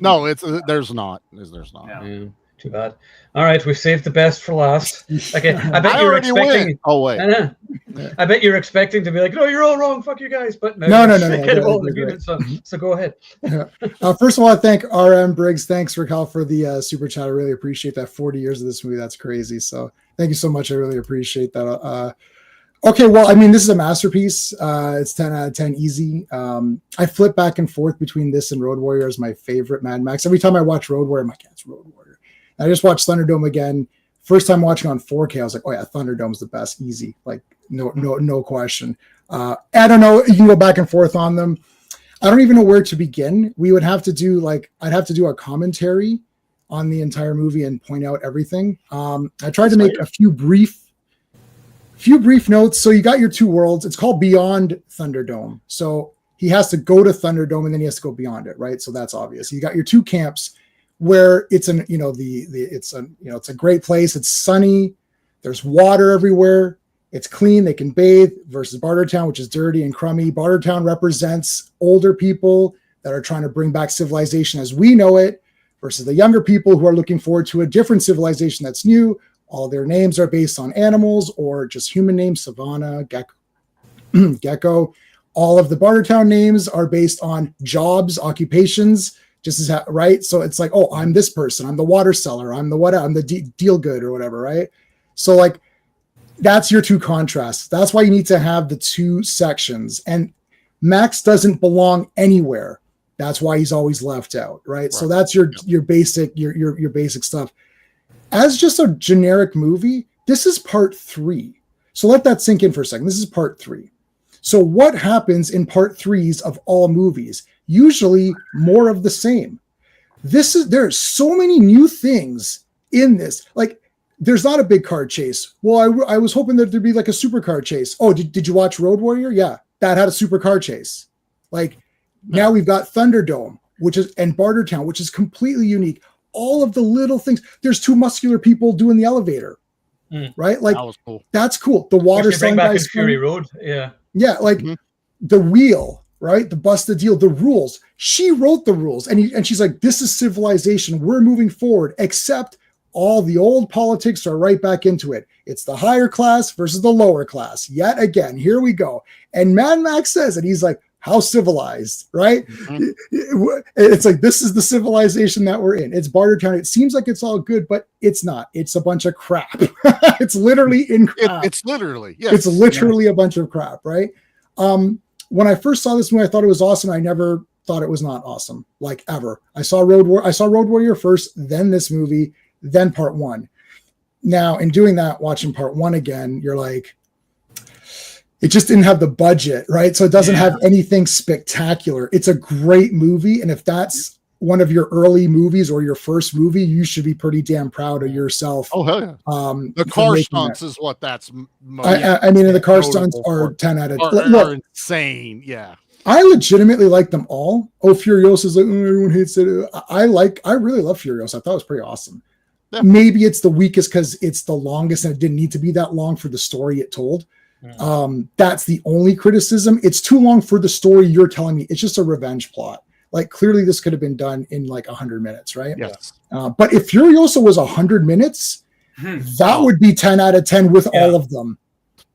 No, there's not. Yeah. Too bad. All right, we've saved the best for last. Okay, I bet you're expecting. Win. Oh wait, I bet you're expecting to be like, "No, you're all wrong. Fuck you guys." But no. So go ahead. First of all, I thank RM Briggs. Thanks, Raquel, for the super chat. I really appreciate that. 40 years of this movie, that's crazy. So thank you so much. I really appreciate that. Okay, well, I mean, this is a masterpiece. It's 10 out of 10 easy. I flip back and forth between this and Road Warrior as my favorite Mad Max. Every time I watch Road Warrior, I'm like, yeah, it's Road Warrior. I just watched Thunderdome again. First time watching on 4K, I was like, oh yeah, Thunderdome's the best, easy, like no question. I don't know, you can go back and forth on them. I don't even know where to begin. We would have to do I'd have to do a commentary on the entire movie and point out everything. I tried to make a few brief notes. So you got your two worlds. It's called Beyond Thunderdome. So he has to go to Thunderdome and then he has to go beyond it, right? So that's obvious. You got your two camps. Where it's it's a great place. It's sunny. There's water everywhere. It's clean. They can bathe versus Bartertown, which is dirty and crummy. Bartertown represents older people that are trying to bring back civilization as we know it versus the younger people who are looking forward to a different civilization that's new. All their names are based on animals or just human names, Savannah, Gecko. All of the Bartertown names are based on jobs, occupations, just as right. So it's like, oh, I'm this person. I'm the water seller. I'm the deal good or whatever, right? So like that's your two contrasts. That's why you need to have the two sections. And Max doesn't belong anywhere. That's why he's always left out, right? So that's your basic basic stuff. As just a generic movie, this is part 3. So let that sink in for a second. This is part 3. So what happens in part 3s of all movies? Usually more of the same. There's so many new things in this. Like there's not a big car chase. Well, I was hoping that there'd be like a supercar chase. Oh, did you watch Road Warrior? Yeah, that had a supercar chase. Like now we've got Thunderdome, and Bartertown, which is completely unique. All of the little things. There's 2 muscular people doing the elevator, right? Like that was cool. That's cool. The water selling guys. Fury Road, yeah, like the wheel, right? The busted deal, the rules. She wrote the rules, and she's like, "This is civilization. We're moving forward." Except all the old politics are right back into it. It's the higher class versus the lower class. Yet again, here we go. And Mad Max says, and he's like, how civilized, right? It's like, this is the civilization that we're in. It's Bartertown. It seems like it's all good, but it's not. It's a bunch of crap. It's literally in crap. It's literally, yes. It's literally a bunch of crap, right? When I first saw this movie, I thought it was awesome. I never thought it was not awesome, like ever. I saw Road Warrior first, then this movie, then part 1. Now, in doing that, watching part 1 again, you're like, it just didn't have the budget, right? So it doesn't have anything spectacular. It's a great movie. And if that's one of your early movies or your first movie, you should be pretty damn proud of yourself. Oh, hell yeah. The car stunts is what that's. I mean, the car stunts are 10 out of 10. Are insane. Yeah. I legitimately like them all. Oh, Furiosa's like, everyone hates it. I really love Furiosa. I thought it was pretty awesome. Yeah. Maybe it's the weakest because it's the longest and it didn't need to be that long for the story it told. That's the only criticism. It's too long for the story you're telling me. It's just a revenge plot. Like clearly this could have been done in like 100 minutes, right? Yes. But if Furiosa was 100 minutes, that would be 10 out of 10 with all of them.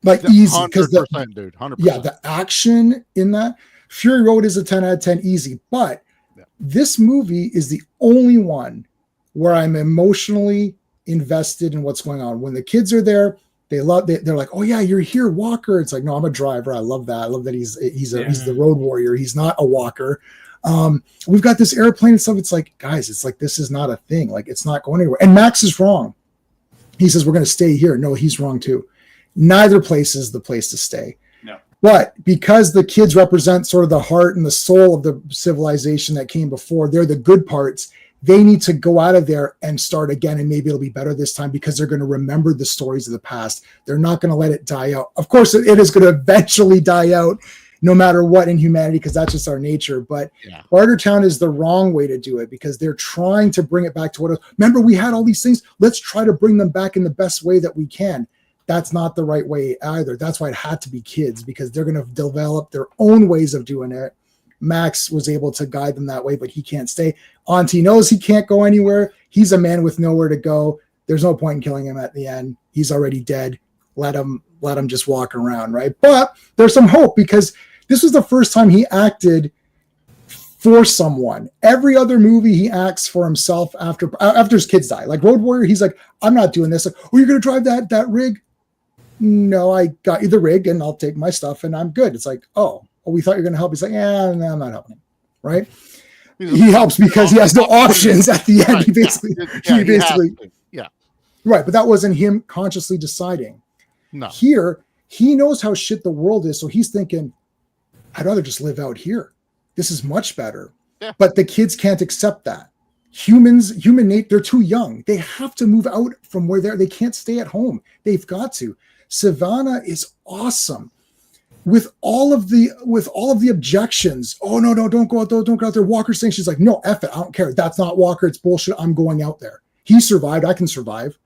Like easy. 100%, dude. 100%. Yeah, the action in that. Fury Road is a 10 out of 10 easy. But this movie is the only one where I'm emotionally invested in what's going on. When the kids are there, they're like, oh yeah, you're here, Walker. It's like, no, I'm a driver. I love that. I love that he's the road warrior. He's not a walker. We've got this airplane and stuff. It's like, guys, it's like, this is not a thing. Like, it's not going anywhere. And Max is wrong. He says, we're going to stay here. No, he's wrong too. Neither place is the place to stay. No. But because the kids represent sort of the heart and the soul of the civilization that came before, they're the good parts. They need to go out of there and start again, and maybe it'll be better this time because they're going to remember the stories of the past. They're not going to let it die out. Of course, it is going to eventually die out no matter what in humanity because that's just our nature. But Bartertown is the wrong way to do it because they're trying to bring it back to what it was. Remember, we had all these things. Let's try to bring them back in the best way that we can. That's not the right way either. That's why it had to be kids because they're going to develop their own ways of doing it. Max was able to guide them that way, but he can't stay. Auntie knows he can't go anywhere. He's a man with nowhere to go. There's no point in killing him at the end. He's already dead. Let him just walk around, right? But there's some hope because this was the first time he acted for someone. Every other movie he acts for himself after his kids die. Like Road Warrior, he's like, I'm not doing this. Like, oh, you're going to drive that rig? No, I got you the rig and I'll take my stuff and I'm good. It's like, oh, we thought you were going to help. He's like, no, I'm not helping him. Right? He helps because he has no options at the end. Right. Yeah. Right. But that wasn't him consciously deciding. No. Here, he knows how shit the world is. So he's thinking, I'd rather just live out here. This is much better. Yeah. But the kids can't accept that. Human nature, they're too young. They have to move out from where they can't stay at home. They've got to. Savannah is awesome. With all of the objections, oh no, don't go out there. Walker's saying, she's like, no, F it, I don't care. That's not Walker, it's bullshit. I'm going out there. He survived, I can survive.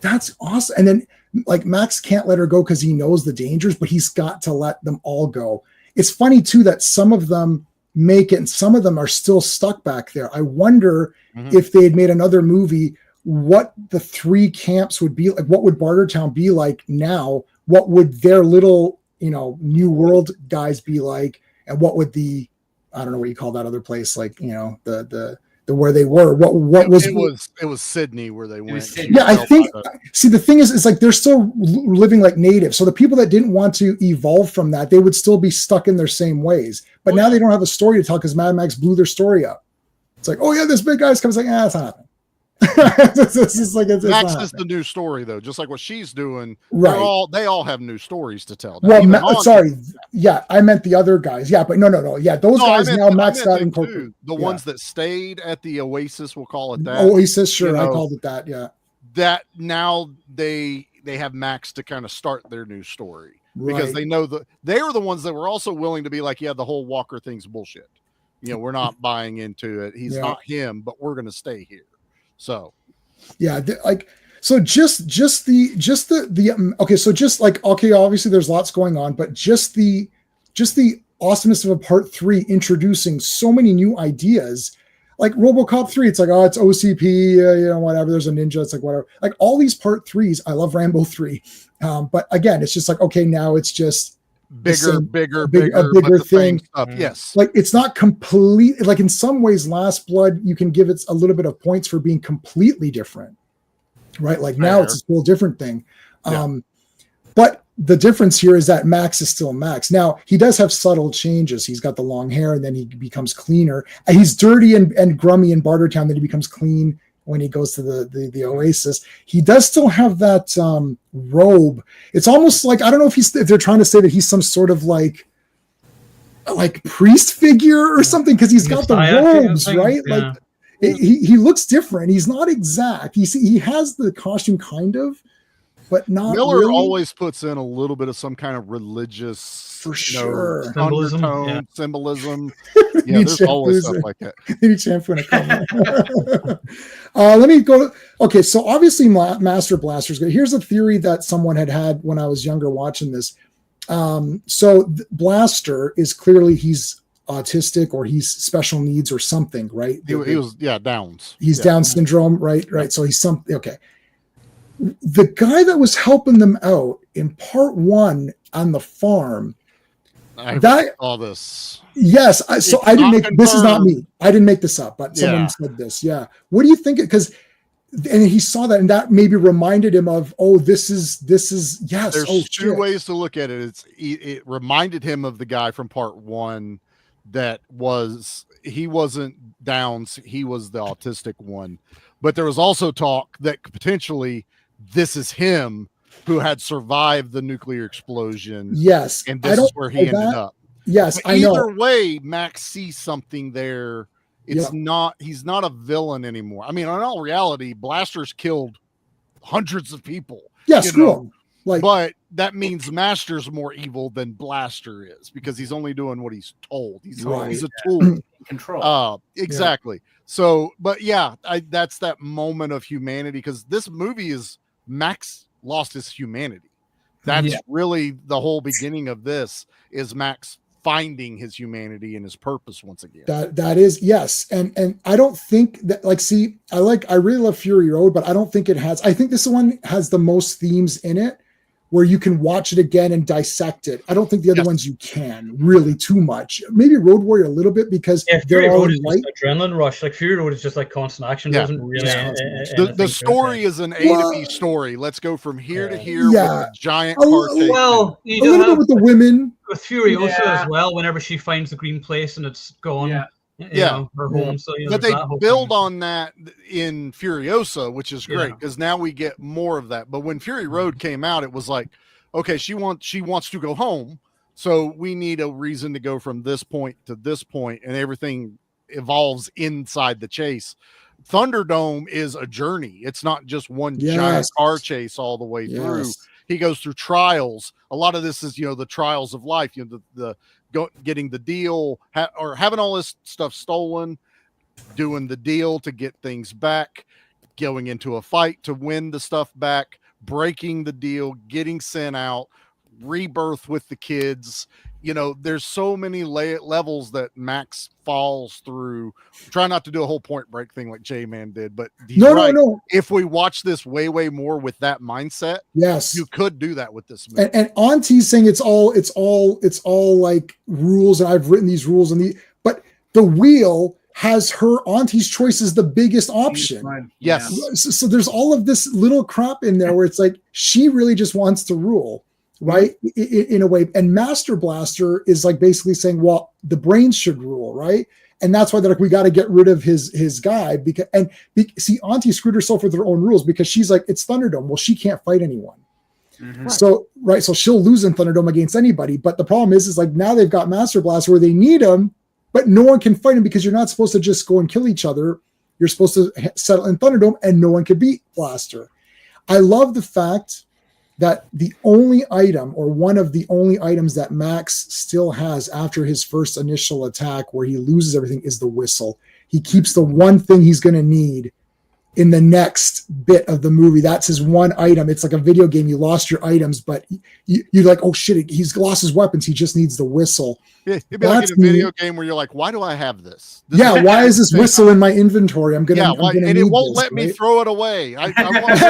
That's awesome. And then like Max can't let her go because he knows the dangers, but he's got to let them all go. It's funny too that some of them make it and some of them are still stuck back there. I wonder if they had made another movie, what the 3 camps would be like. What would Bartertown be like now? What would their little New World guys be like, and what would the I don't know what you call that other place, like, you know, the where they were. What was it was Sydney where they went. Yeah, I think. See, the thing is like they're still living like natives. So the people that didn't want to evolve from that, they would still be stuck in their same ways. But now they don't have a story to tell because Mad Max blew their story up. It's like, oh yeah, this big guy's coming. It's like, it's not happening. Max is the new story though, just like what she's doing. Right. They all have new stories to tell. Well, sorry, yeah, I meant the other guys. Yeah, but no, yeah, those guys now Max got incorporated. The ones that stayed at the Oasis, we'll call it that. Oasis, sure, I called it that. Yeah, that now they have Max to kind of start their new story because they know they were the ones that were also willing to be like, yeah, the whole Walker thing's bullshit. You know, we're not buying into it. He's not him, but we're going to stay here. So, yeah, like, so just the okay, so just like, okay, obviously there's lots going on, but just the awesomeness of a part 3 introducing so many new ideas, like RoboCop 3, it's like, oh, it's OCP, you know, whatever, there's a ninja, it's like whatever, like all these part 3s. I love Rambo 3, but again, it's just like, okay, now it's just bigger thing. Yes, like it's not complete. Like in some ways, Last Blood, you can give it a little bit of points for being completely different, right? Like now it's a whole different thing. But the difference here is that Max is still Max. Now he does have subtle changes. He's got the long hair, and then he becomes cleaner. And he's dirty and grummy in Bartertown. Then he becomes clean when he goes to the Oasis. He does still have that robe. It's almost like, I don't know if they're trying to say that he's some sort of like priest figure or something, because he's got the robes, right? Yeah. Like he looks different. He's not exact. He has the costume kind of, but not Miller really. Always puts in a little bit of some kind of religious, for sure, symbolism. Yeah, there's always stuff like that. Maybe Champ in a comment. Let me go. Okay, so obviously Master Blaster's good. Here's a theory that someone had when I was younger watching this. So Blaster is clearly, he's autistic or he's special needs or something, right? He was Downs. He's Down syndrome, right? So he's something. Okay. The guy that was helping them out in part 1 on the farm. I saw this. Yes. So I didn't make this. Is not me. I didn't make this up, but someone said this. Yeah. What do you think? Because, and he saw that, and that maybe reminded him of, oh, this is yes. There's two ways to look at it. It reminded him of the guy from part 1 that he wasn't Downs, he was the autistic one. But there was also talk that potentially this is him who had survived the nuclear explosion. Yes. And this is where he ended up. Yes, but either way, Max sees something there. He's not a villain anymore. I mean, in all reality, Blaster's killed hundreds of people. Yes, cool. But that means Master's more evil than Blaster is, because he's only doing what he's told. He's a tool. Control. Exactly. Yeah. So, but yeah, that's that moment of humanity, because this movie is Max lost his humanity. That's really the whole beginning of this, is Max finding his humanity and his purpose once again. That is, yes. And I don't think that, like, see, I really love Fury Road, but I don't think it has, I think this one has the most themes in it where you can watch it again and dissect it. I don't think the other ones you can really too much. Maybe Road Warrior a little bit, because Fury Road is just adrenaline rush. Like Fury Road is just like constant action. Doesn't really. The story is an A to B story. Let's go from here to here with a giant car chase. Well, a little bit with the women. With Furiosa as well. Whenever she finds the green place and it's gone. You know, her home. So, but they build on that in Furiosa, which is great, because now we get more of that. But when Fury Road came out, it was like, okay, she wants to go home, so we need a reason to go from this point to this point, and everything evolves inside the chase. Thunderdome is a journey. It's not just one giant car chase all the way through. He goes through trials. A lot of this is, the trials of life. Getting the deal, or having all this stuff stolen, doing the deal to get things back, going into a fight to win the stuff back, breaking the deal, getting sent out, rebirth with the kids. There's so many levels that Max falls through. Try not to do a whole Point Break thing like J-Man did, but no. If we watch this way more with that mindset, you could do that with this movie. And Auntie's saying it's all like rules, and I've written these rules, but the wheel has her auntie's choice as the biggest option. Yes. So there's all of this little crap in there where it's like she really just wants to rule, right? In a way. And Master Blaster is like basically saying, well, the brains should rule, right? And that's why they're like, we got to get rid of his guy because see, Auntie screwed herself with her own rules because she's like, it's Thunderdome. Well, she can't fight anyone. Mm-hmm. So she'll lose in Thunderdome against anybody. But the problem is like now they've got Master Blaster where they need him. But no one can fight him because you're not supposed to just go and kill each other. You're supposed to settle in Thunderdome and no one can beat Blaster. I love the fact that the only item or one of the only items that Max still has after his first initial attack where he loses everything is the whistle. He keeps the one thing he's going to need in the next bit of the movie. That's his one item. It's like a video game. You lost your items, but you're like, oh shit, he's lost his weapons. He just needs the whistle. Yeah, it'd be like in a video game where you're like, why do I have this? Why is this whistle in my inventory? I'm gonna and it won't let me throw it away. I want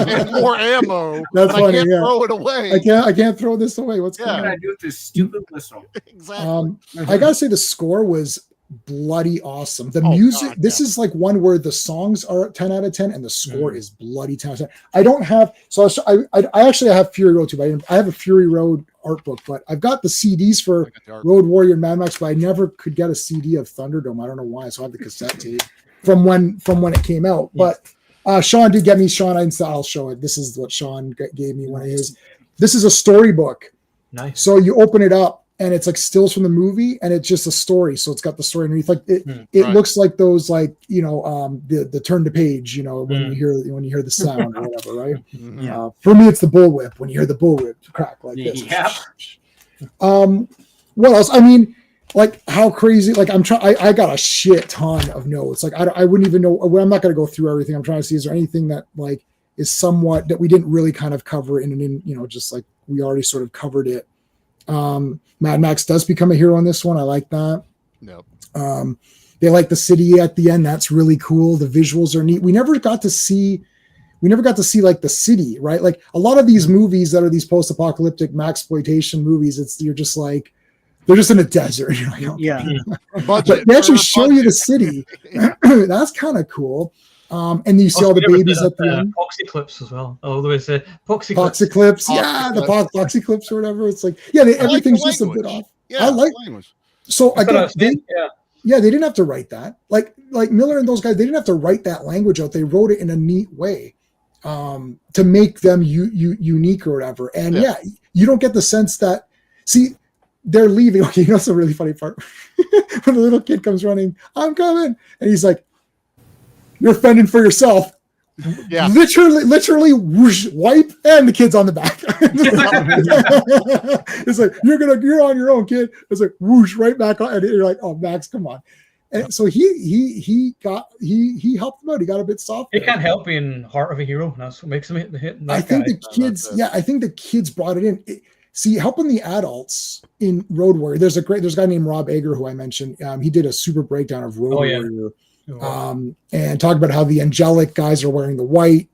and more ammo. That's funny. I can't throw it away. I can't throw this away. What's going on? What can I do with this stupid whistle? Exactly. I gotta say the score was bloody awesome. The music, this is like one where the songs are 10 out of 10 and the score is bloody 10 out of 10. I don't have, so I actually have Fury Road too, but I have a Fury Road art book, but I've got the CDs for Road Warrior and Mad Max, but I never could get a CD of Thunderdome. I don't know why. So I have the cassette tape from when it came out. But Sean did get me, I'll show it. This is what Sean gave me one of his. This is a storybook. Nice. So you open it up and it's like stills from the movie and it's just a story. So it's got the story underneath. Like it looks like those, like, the turn to page, when you hear the sound or whatever, right? Yeah. For me, it's the bullwhip. When you hear the bullwhip crack like this. Yeah. What else? I mean, like how crazy, like I got a shit ton of notes. Like I wouldn't even know. I'm not going to go through everything. I'm trying to see, is there anything that like is somewhat that we didn't really kind of cover in just like we already sort of covered it. Mad Max does become a hero in this one. I like that. Nope. They like the city at the end. That's really cool. The visuals are neat. We never got to see like the city, right? Like a lot of these movies that are these post-apocalyptic maxploitation movies, you're just like, they're just in a desert. You're like, okay. Yeah. But they actually show you the city. That's kind of cool. And you see all the babies at the end. Poxy clips as well. Oh, the way say Poxy clips. Yeah, the Poxy clips or whatever. It's like, everything's just a bit off. Yeah, I like language. So again, they didn't have to write that. Like Miller and those guys, they didn't have to write that language out. They wrote it in a neat way to make them unique or whatever. And you don't get the sense that, see, they're leaving. Okay, it's a really funny part. When the little kid comes running, I'm coming. And he's like, you're fending for yourself. Yeah. Literally whoosh, wipe, and the kid's on the back. It's like, you're on your own, kid. It's like whoosh, right back on, and you're like, oh, Max, come on. And so he helped him out. He got a bit soft. He can't help being heart of a hero. That's what makes him hit. I think the kids brought it in. See, helping the adults in Road Warrior. There's a guy named Rob Egger who I mentioned. He did a super breakdown of Road Warrior. And talk about how the angelic guys are wearing the white,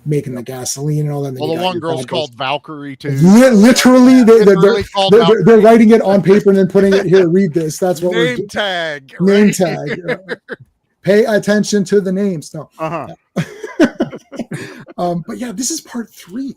making the gasoline and all that. Well, the one girl's called Valkyrie too. Literally, they're writing it on paper and then putting it here. Read this. That's what name tag. Name tag. Pay attention to the names. No. But yeah, this is part 3.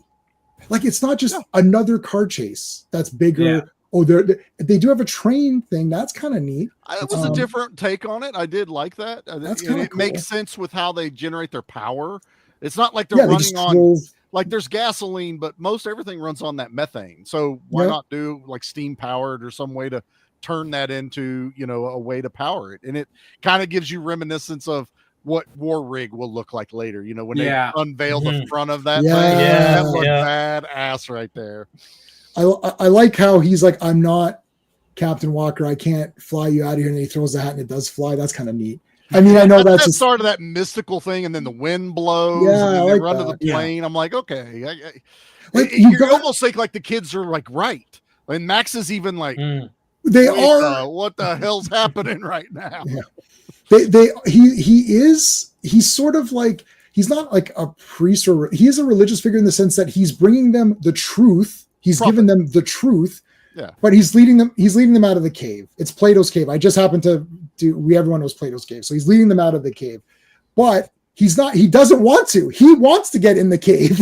Like it's not just another car chase that's bigger. Yeah. Oh, they do have a train thing. That's kind of neat. It was a different take on it. I did like that. That's kind of cool. Makes sense with how they generate their power. It's not like they're running on like there's gasoline, but most everything runs on that methane. So why not do like steam powered or some way to turn that into, a way to power it? And it kind of gives you reminiscence of what War Rig will look like later, when they unveil the front of that thing. That looked badass right there. I like how he's like, I'm not Captain Walker. I can't fly you out of here. And he throws the hat and it does fly. That's kind of neat. I mean, I know that's just sort of that mystical thing. And then the wind blows and then they run to the plane. I'm like, okay. You almost think like the kids are like, right. And Max is even like, they are. What the hell's happening right now? Yeah. He's sort of like, he's not like a priest he is a religious figure in the sense that he's bringing them the truth. He's given them the truth, Yeah. But he's leading them out of the cave. It's Plato's cave. I just happened to everyone knows Plato's cave. So he's leading them out of the cave. But he doesn't want to. He wants to get in the cave.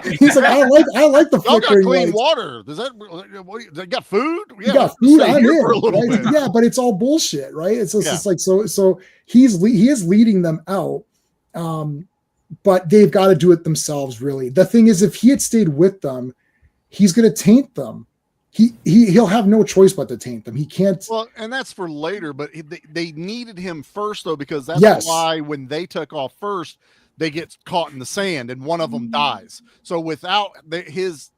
He's like, I like the y'all got flickering clean lights. water. They got food? Yeah, you got food. I'm in, for a little right? bit. Yeah, but it's all bullshit, right? It's just like so he is leading them out. But they've got to do it themselves, really. The thing is, if he had stayed with them, he's gonna taint them. He'll have no choice but to taint them. He can't. Well, and that's for later, but they needed him first, though, because that's why when they took off first, they get caught in the sand and one of them dies. So without his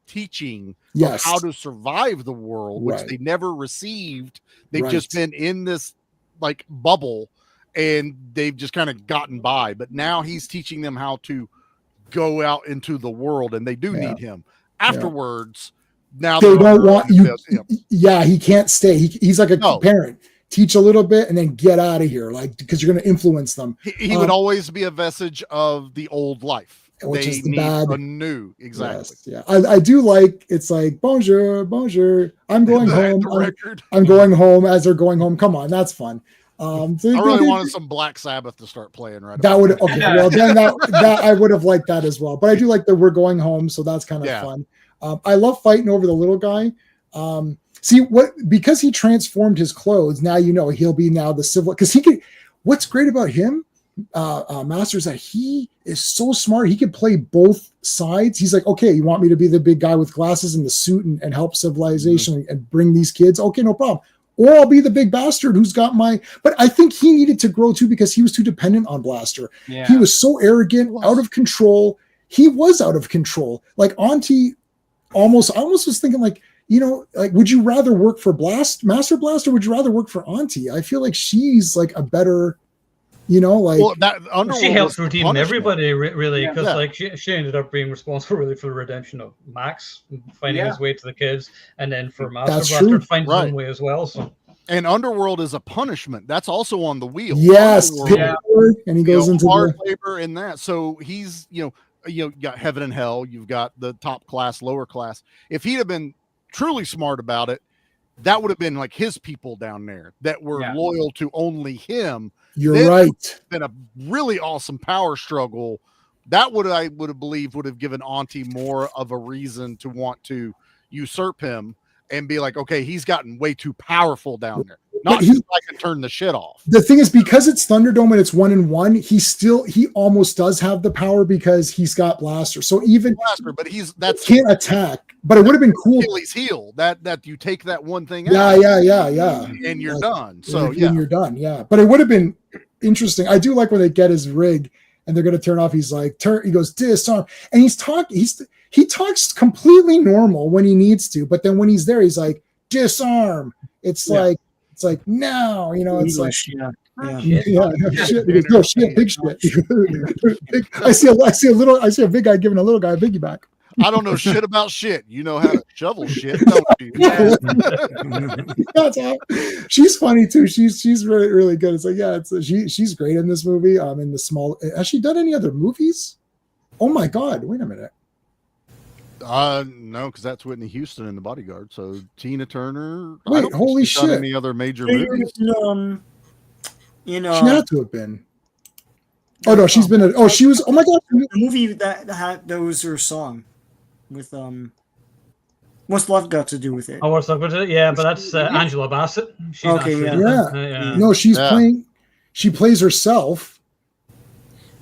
teaching of how to survive the world, which they never received, they've just been in this like bubble and they've just kind of gotten by. But now he's teaching them how to go out into the world, and they do need him. Afterwards, now they don't want you. Yeah, he can't stay. He's like a parent. Teach a little bit and then get out of here, like, because you're going to influence them. He would always be a vestige of the old life. Which is the need bad. a new, exactly. Yes, yeah, I do like. It's like bonjour. I'm going home. Record. I'm going home as they're going home. Come on, that's fun. So I really wanted some Black Sabbath to start playing right. That would well then that I would have liked that as well. But I do like that we're going home, so that's kind of fun. I love fighting over the little guy. Because he transformed his clothes. Now he'll be now the civil. Because he could. What's great about him, Master, is that he is so smart. He can play both sides. He's like, okay, you want me to be the big guy with glasses and the suit and help civilization and bring these kids? Okay, no problem. Or I'll be the big bastard who's got my. But I think he needed to grow too because he was too dependent on Blaster. Yeah. He was so arrogant, out of control. He was out of control. Like Auntie, I almost was thinking like, would you rather work for Master Blast, or would you rather work for Auntie? I feel like she's like a better, she helps redeem everybody really, because she ended up being responsible really for the redemption of Max, finding his way to the kids, and then for Master Blaster to find his own way as well. So. And Underworld is a punishment. That's also on the wheel. Yes, and he goes into hard labor in that. So he's you got heaven and hell. You've got the top class, lower class. If he'd have been truly smart about it, that would have been like his people down there that were loyal to only him. You're right. Been a really awesome power struggle. That would have given Auntie more of a reason to want to usurp him and be like, okay, he's gotten way too powerful down there. Not just I can turn the shit off. The thing is, because it's Thunderdome and it's 1-1, he almost does have the power because he's got Blaster. So even Blaster, but that's can't attack. But it would have been cool. Achilles heel that you take that one thing out. Yeah. And you're done. So and you're done. Yeah. But it would have been interesting. I do like when they get his rig and they're going to turn off. He's like, he goes, disarm. And he talks completely normal when he needs to. But then when he's there, he's like, disarm. It's like no, it's like shit. Big shit. I see a big guy giving a little guy a piggyback. I don't know shit about shit. You know how to shovel shit, don't you? That's how. She's funny too. She's really, really good. It's like, she's great in this movie. In the small. Has she done any other movies? Oh my God! Wait a minute. No, because that's Whitney Houston in The Bodyguard. So Tina Turner. Wait, holy shit! Any other major movies? She had to have been. Oh no, she's been. She was. Oh my God! The movie that was her song with what's love got to do with it? Oh, what's love got to do? Yeah, but that's Angela Bassett. She's No, she's playing. She plays herself.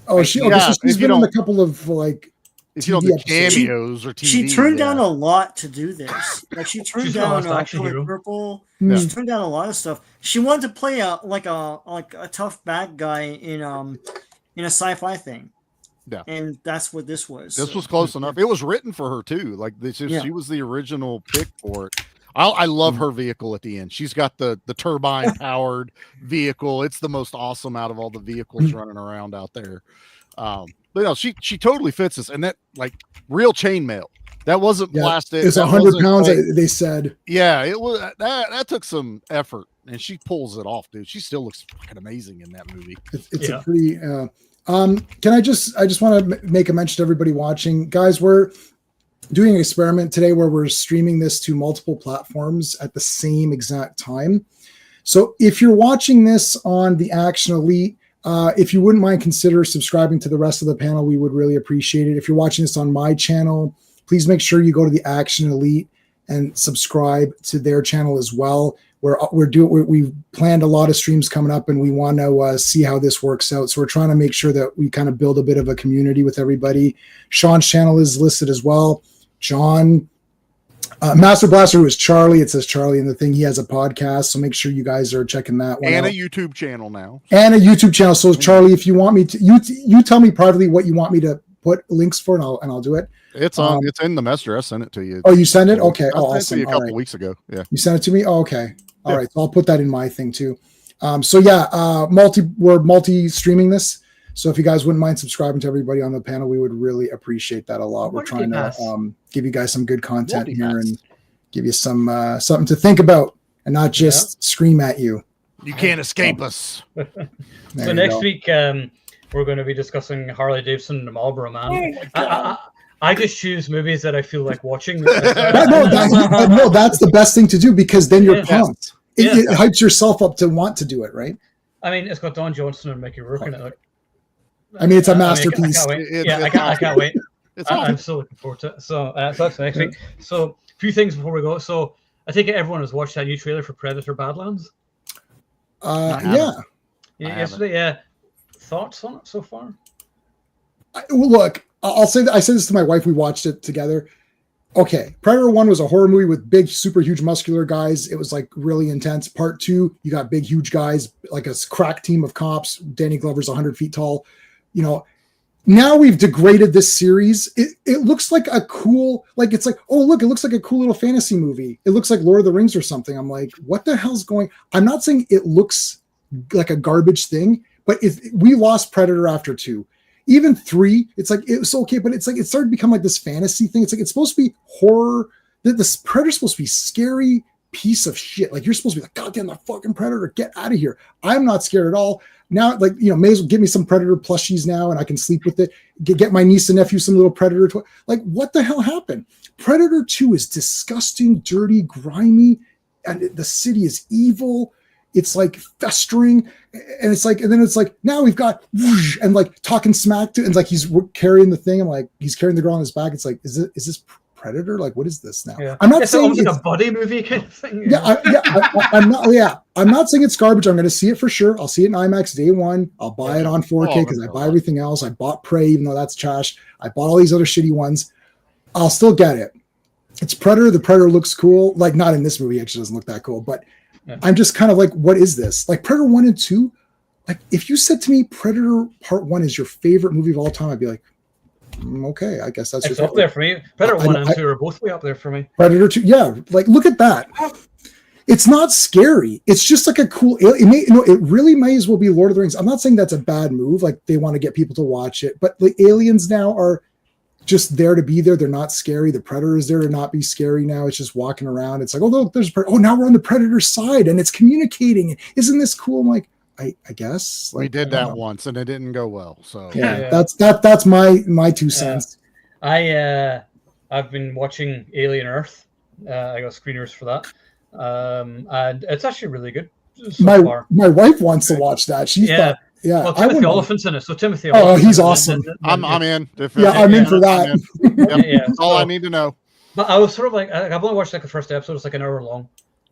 Oh, she's been on a couple of like. If you don't do cameos or TV, she turned down a lot to do this. Like she turned down Color Purple. She turned down a lot of stuff. She wanted to play a tough bad guy in a sci-fi thing. Yeah, and that's what this was. This was close enough. It was written for her too. Like she was the original pick for it. I love her vehicle at the end. She's got the turbine powered vehicle. It's the most awesome out of all the vehicles running around out there. But no, she totally fits this, and that like real chainmail. That wasn't plastic. It's 100 pounds. They said. Yeah, it was. That took some effort, and she pulls it off, dude. She still looks fucking amazing in that movie. It's a pretty. Can I just want to make a mention to everybody watching, guys. We're doing an experiment today where we're streaming this to multiple platforms at the same exact time. So if you're watching this on the Action Elite, if you wouldn't mind, consider subscribing to the rest of the panel. We would really appreciate it. If you're watching this on my channel, please make sure you go to the Action Elite and subscribe to their channel as well. We've planned a lot of streams coming up, and we want to see how this works out. So we're trying to make sure that we kind of build a bit of a community with everybody. Sean's channel is listed as well. John, Master Blaster, who is Charlie. It says Charlie in the thing. He has a podcast, so make sure you guys are checking that one and out. a YouTube channel now. And a YouTube channel. So Charlie, if you want me to, you tell me privately what you want me to put links for, and I'll do it. It's in the messenger. I sent it to you. Oh, you sent it? Okay. I sent awesome. it to you a couple weeks ago. Yeah. You sent it to me? Oh, okay. All right. So I'll put that in my thing too. So yeah, we're multi-streaming this. So if you guys wouldn't mind subscribing to everybody on the panel, we would really appreciate that a lot. We're trying to give you guys some good content here and give you some something to think about and not just scream at you. You can't escape us. So next week, we're going to be discussing Harley Davidson and the Marlboro Man. I just choose movies that I feel like watching. No, that's the best thing to do, because then you're pumped. It hypes yourself up to want to do it, right? I mean, it's got Don Johnson and Mickey Rourke in it. Like, I mean, it's a masterpiece. I can't wait. I'm so looking forward to it. So that's next week. So a few things before we go. So I think everyone has watched that new trailer for Predator Badlands. Yesterday. Yeah. Thoughts on it so far? Look, I'll say that I said this to my wife. We watched it together. Okay, Predator 1 was a horror movie with big, super huge, muscular guys. It was like really intense. Part 2, you got big, huge guys, like a crack team of cops. Danny Glover's 100 feet tall. You know, now we've degraded this series. It looks like a cool, like it's like, oh look, it looks like a cool little fantasy movie. It looks like Lord of the Rings or something. I'm like, what the hell's going? I'm not saying it looks like a garbage thing, but we lost Predator after 2. Even 3, it's like it was okay, but it's like it started to become like this fantasy thing. It's like it's supposed to be horror. This Predator's supposed to be scary piece of shit. Like you're supposed to be like, God damn, that fucking Predator, get out of here. I'm not scared at all. Now, like, you know, may as well give me some Predator plushies now, and I can sleep with it. Get my niece and nephew some little Predator. Like, what the hell happened? Predator 2 is disgusting, dirty, grimy, and the city is evil. It's like festering, and it's like, and then it's like, now we've got whoosh, and like talking smack to, and like he's carrying the thing. I'm like, he's carrying the girl on his back. It's like, is this Predator? Like, what is this now? Yeah. I'm not saying it's like a buddy movie kind of thing. I'm not. Yeah, I'm not saying it's garbage. I'm going to see it for sure. I'll see it in IMAX day one. I'll buy it on 4K because I buy everything else. I bought Prey, even though that's trash. I bought all these other shitty ones. I'll still get it. It's Predator. The Predator looks cool. Like, not in this movie. Actually, doesn't look that cool, but. Yeah. I'm just kind of like, what is this? Like Predator 1 and 2, like if you said to me Predator Part 1 is your favorite movie of all time, I'd be like, okay, I guess that's it's up there for me. Predator 1 and 2 are both way up there for me. Predator 2, yeah, like look at that. It's not scary. It's just like a cool. It really may as well be Lord of the Rings. I'm not saying that's a bad move. Like they want to get people to watch it, but the aliens now are just there to be there. They're not scary. The Predator is there to not be scary now. It's just walking around. It's like, oh look, there's oh, now we're on the Predator's side and it's communicating. Isn't this cool? I'm like, I guess like, we did that once and it didn't go well. So yeah. That's my 2 cents. I've been watching Alien Earth. I got screeners for that, and it's actually really good. My wife wants to watch that. She thought. Yeah, well, Timothy Olyphant's in it. So Timothy. Oh, he's awesome. I'm in. I'm in for that. That's all I need to know. But I was sort of like, I've only watched like the first episode. It's like an hour long.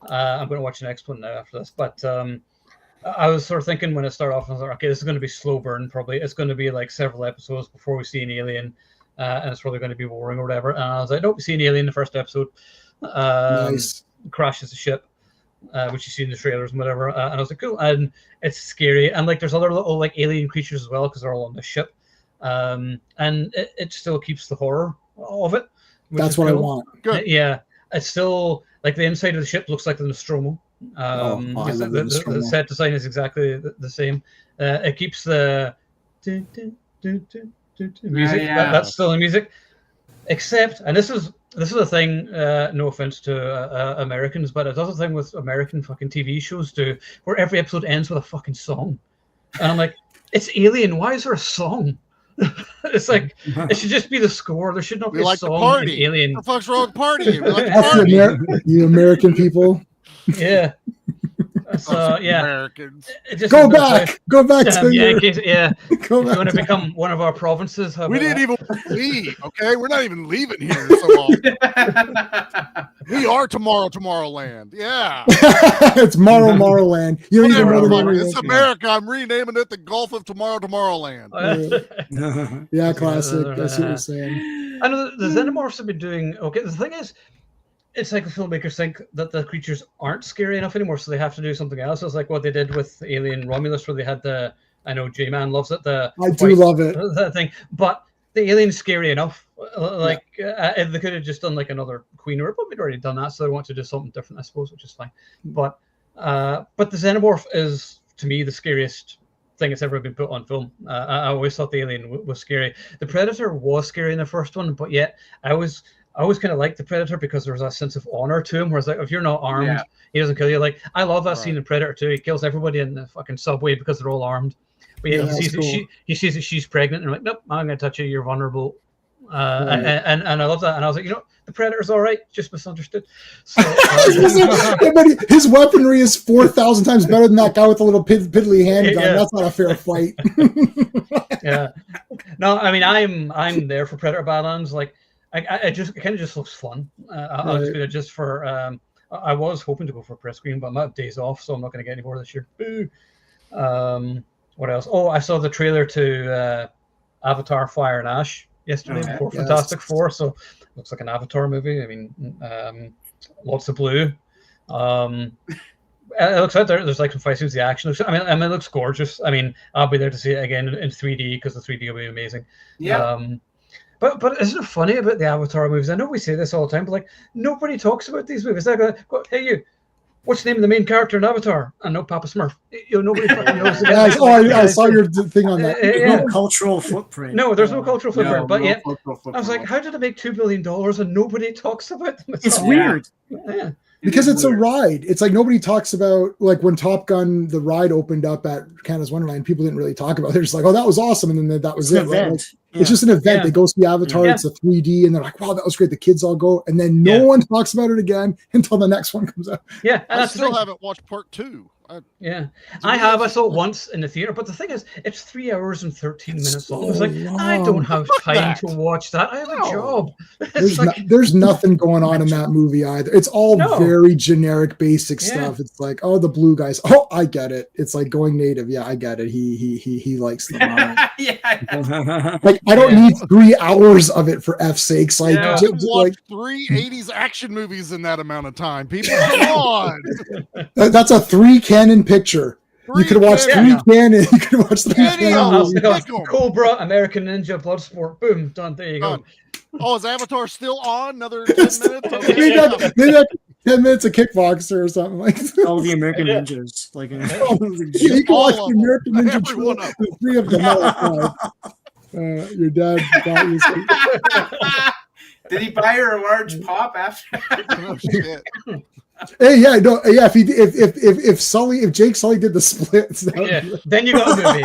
I'm going to watch the next one now after this. But I was sort of thinking when it started off, I was like, okay, this is going to be slow burn. Probably it's going to be like several episodes before we see an alien, and it's probably going to be boring or whatever. And I was like, nope, we see an alien in the first episode. Nice. Crashes the ship. Which you see in the trailers and whatever, and I was like, cool, and it's scary, and like there's other little like alien creatures as well because they're all on the ship, and it still keeps the horror of it. That's what cool. I want. Good. Yeah, it's still like the inside of the ship looks like the Nostromo. The set design is exactly the same. It keeps the music. That's still in music, except, and this is a thing, no offense to Americans, but it does a thing with American fucking TV shows do, where every episode ends with a fucking song. And I'm like, it's Alien, why is there a song? It's like it should just be the score. There should not be We a like to song party. in Alien. What the fuck's wrong with party? We like to That's party. you American people. Yeah. So yeah, Americans. it just Go isn't that back. Go back way. to your. Yankees, yeah. Go If you back want to to- become one of our provinces, how We about didn't that? even leave. Okay, we're not even leaving here so often. We are Tomorrowland. Yeah. It's Morrowland. You don't even Whatever know the the fuck. name of It's it. America. I'm renaming it the Gulf of Tomorrowland. Yeah, classic. I see what you're saying. I know the Xenomorphs have been doing okay. The thing is, it's like the filmmakers think that the creatures aren't scary enough anymore, so they have to do something else. It's like what they did with Alien Romulus, where they had the, I know J-Man loves it, I do love it. that thing, but the alien's scary enough. Like they could have just done like another Queen, or probably already done that, so they want to do something different, I suppose, which is fine. But the Xenomorph is, to me, the scariest thing that's ever been put on film. I always thought the alien was scary. The Predator was scary in the first one, but yet I always kind of liked the Predator because there was a sense of honor to him. Whereas like if you're not armed, he doesn't kill you. Like I love that scene in Predator 2. He kills everybody in the fucking subway because they're all armed. But yeah, he sees that she's pregnant, and I'm like, nope, I'm gonna touch you. You're vulnerable. And I love that. And I was like, the Predator's all right, just misunderstood. So but his weaponry is 4,000 times better than that guy with a little piddly handgun. Yeah. That's not a fair fight. Yeah. No, I mean I'm there for Predator Badlands. Like it kind of just looks fun. I was gonna just for I was hoping to go for a press screen, but I'm out of days off, so I'm not gonna get any more this year. Boo. What else? Oh, I saw the trailer to Avatar: Fire and Ash yesterday before Fantastic Four, so looks like an Avatar movie. I mean, lots of blue. It looks like there's like some fight scenes. The action looks. I mean, it looks gorgeous. I mean, I'll be there to see it again in 3D because the 3D will be amazing. Yeah. But isn't it funny about the Avatar movies? I know we say this all the time, but like nobody talks about these movies. They're going, hey you, what's the name of the main character in Avatar? And no, Papa Smurf. Nobody fucking knows. I saw your thing on that. No cultural footprint. No, there's no cultural footprint. But yet, footprint. I was like, how did it make $2 billion and nobody talks about them? It's weird. Yeah. Because it's a ride. It's like nobody talks about, like when Top Gun, the ride opened up at Canada's Wonderland, people didn't really talk about it. They're just like, oh, that was awesome. And then that was it. Right? Like, it's just an event. Yeah. They go see Avatar. It's a 3D. And they're like, wow, that was great. The kids all go. And then no one talks about it again until the next one comes out. Yeah. And I still haven't watched part 2. I saw it once in the theater, but the thing is, it's 3 hours and 13 minutes long. It's like, I don't have time to watch that. I have a job. There's nothing going on in that movie either. It's all very generic, basic stuff. It's like, oh, the blue guys. Oh, I get it. It's like going native. Yeah, I get it. He likes them. Like, I don't need 3 hours of it for F's sakes. Like, watch 3 80s action movies in that amount of time. People, come on. That's a 3 canon picture. You could watch 3 canon. You could watch 3 canon. Cobra, American Ninja, Bloodsport. Boom, done. There you go. Oh, is Avatar still on? Another 10 minutes? Okay. They got 10 minutes of Kickboxer or something like that. All the American Ninjas. Like, you can watch the American Ninja. The 3 of them. Your dad got you. Did he buy her a large pop after? Oh, shit. Hey, if Jake Sully did the splits, then you got a movie.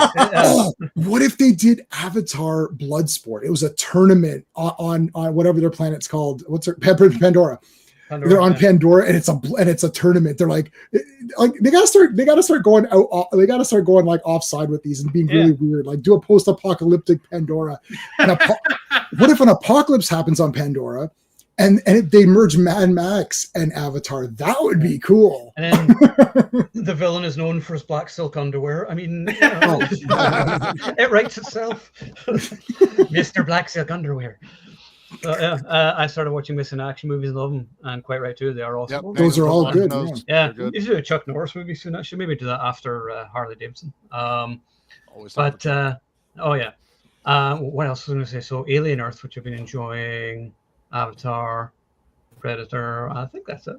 What if they did Avatar Bloodsport? It was a tournament on whatever their planet's called. What's it? Pandora. They're on Pandora, and it's a tournament. They're like they gotta start going out. They gotta start going like offside with these and being really weird. Like do a post-apocalyptic Pandora. What if an apocalypse happens on Pandora? And if they merge Mad Max and Avatar, that would be cool. And then the villain is known for his black silk underwear. I mean, it writes itself. Mr. Black Silk Underwear. I started watching Missing Action movies and love them, and quite right too. They are awesome. Yep, those are all good. Yeah, you should do a Chuck Norris movie soon. I should maybe do that after Harley Davidson. What else was I going to say? So Alien Earth, which I've been enjoying. Avatar, Predator. I think that's it.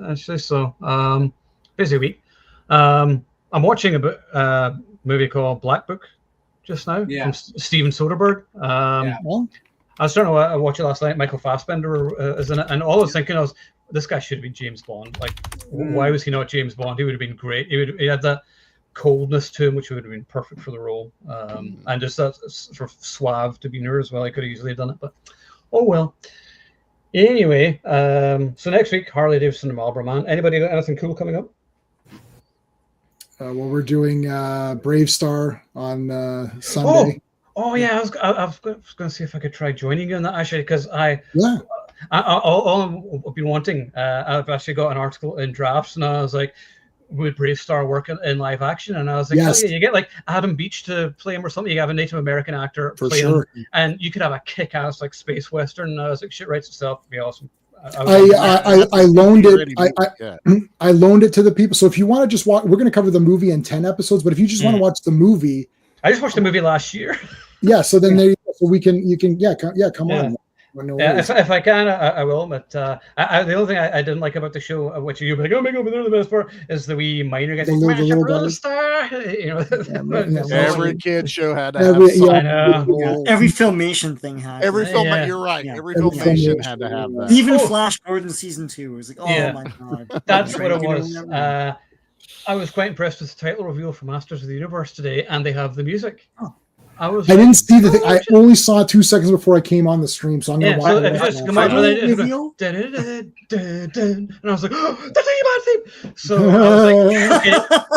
Actually, so busy week. I'm watching a movie called Black Book just now from Steven Soderbergh. I was trying to watch it last night. Michael Fassbender is in it, and all I was thinking was, this guy should have been James Bond. Like, why was he not James Bond? He would have been great. He had that coldness to him, which would have been perfect for the role. And just that sort of suave demeanor as well. I could have easily done it, but oh well. Anyway, so next week, Harley Davidson and Marlboro Man. Anybody got anything cool coming up? Well, we're doing Brave Star on Sunday. Oh yeah, I was going to see if I could try joining you in that actually, because all I've been wanting. I've actually got an article in drafts, and I was like, would Brave Star work in live action? And I was like, yes. Oh, yeah, you get like Adam Beach to play him or something. You have a Native American actor for play sure, him, and you could have a kick-ass like space western. And I was like, shit writes itself. It'd be awesome. I loaned it. I loaned it to the people. So if you want to just watch, we're going to cover the movie in 10 episodes. But if you just want to watch the movie, I just watched the movie last year. Yeah. So then you can come on. If I can, I will. But the only thing I didn't like about the show, which you'd be like, oh my god, but they're the best part, is the wee minor guys. Every kid show had to have every Filmation thing had. Every film, you're right. Yeah. Every Filmation had to have that. Even Flash Gordon season 2 was like, oh my god, that's what it was. I was quite impressed with the title reveal for Masters of the Universe today, and they have the music. Oh. I didn't see the thing. I only saw 2 seconds before I came on the stream, so I'm going to watch it. And I was like, oh, that's a bad theme. So I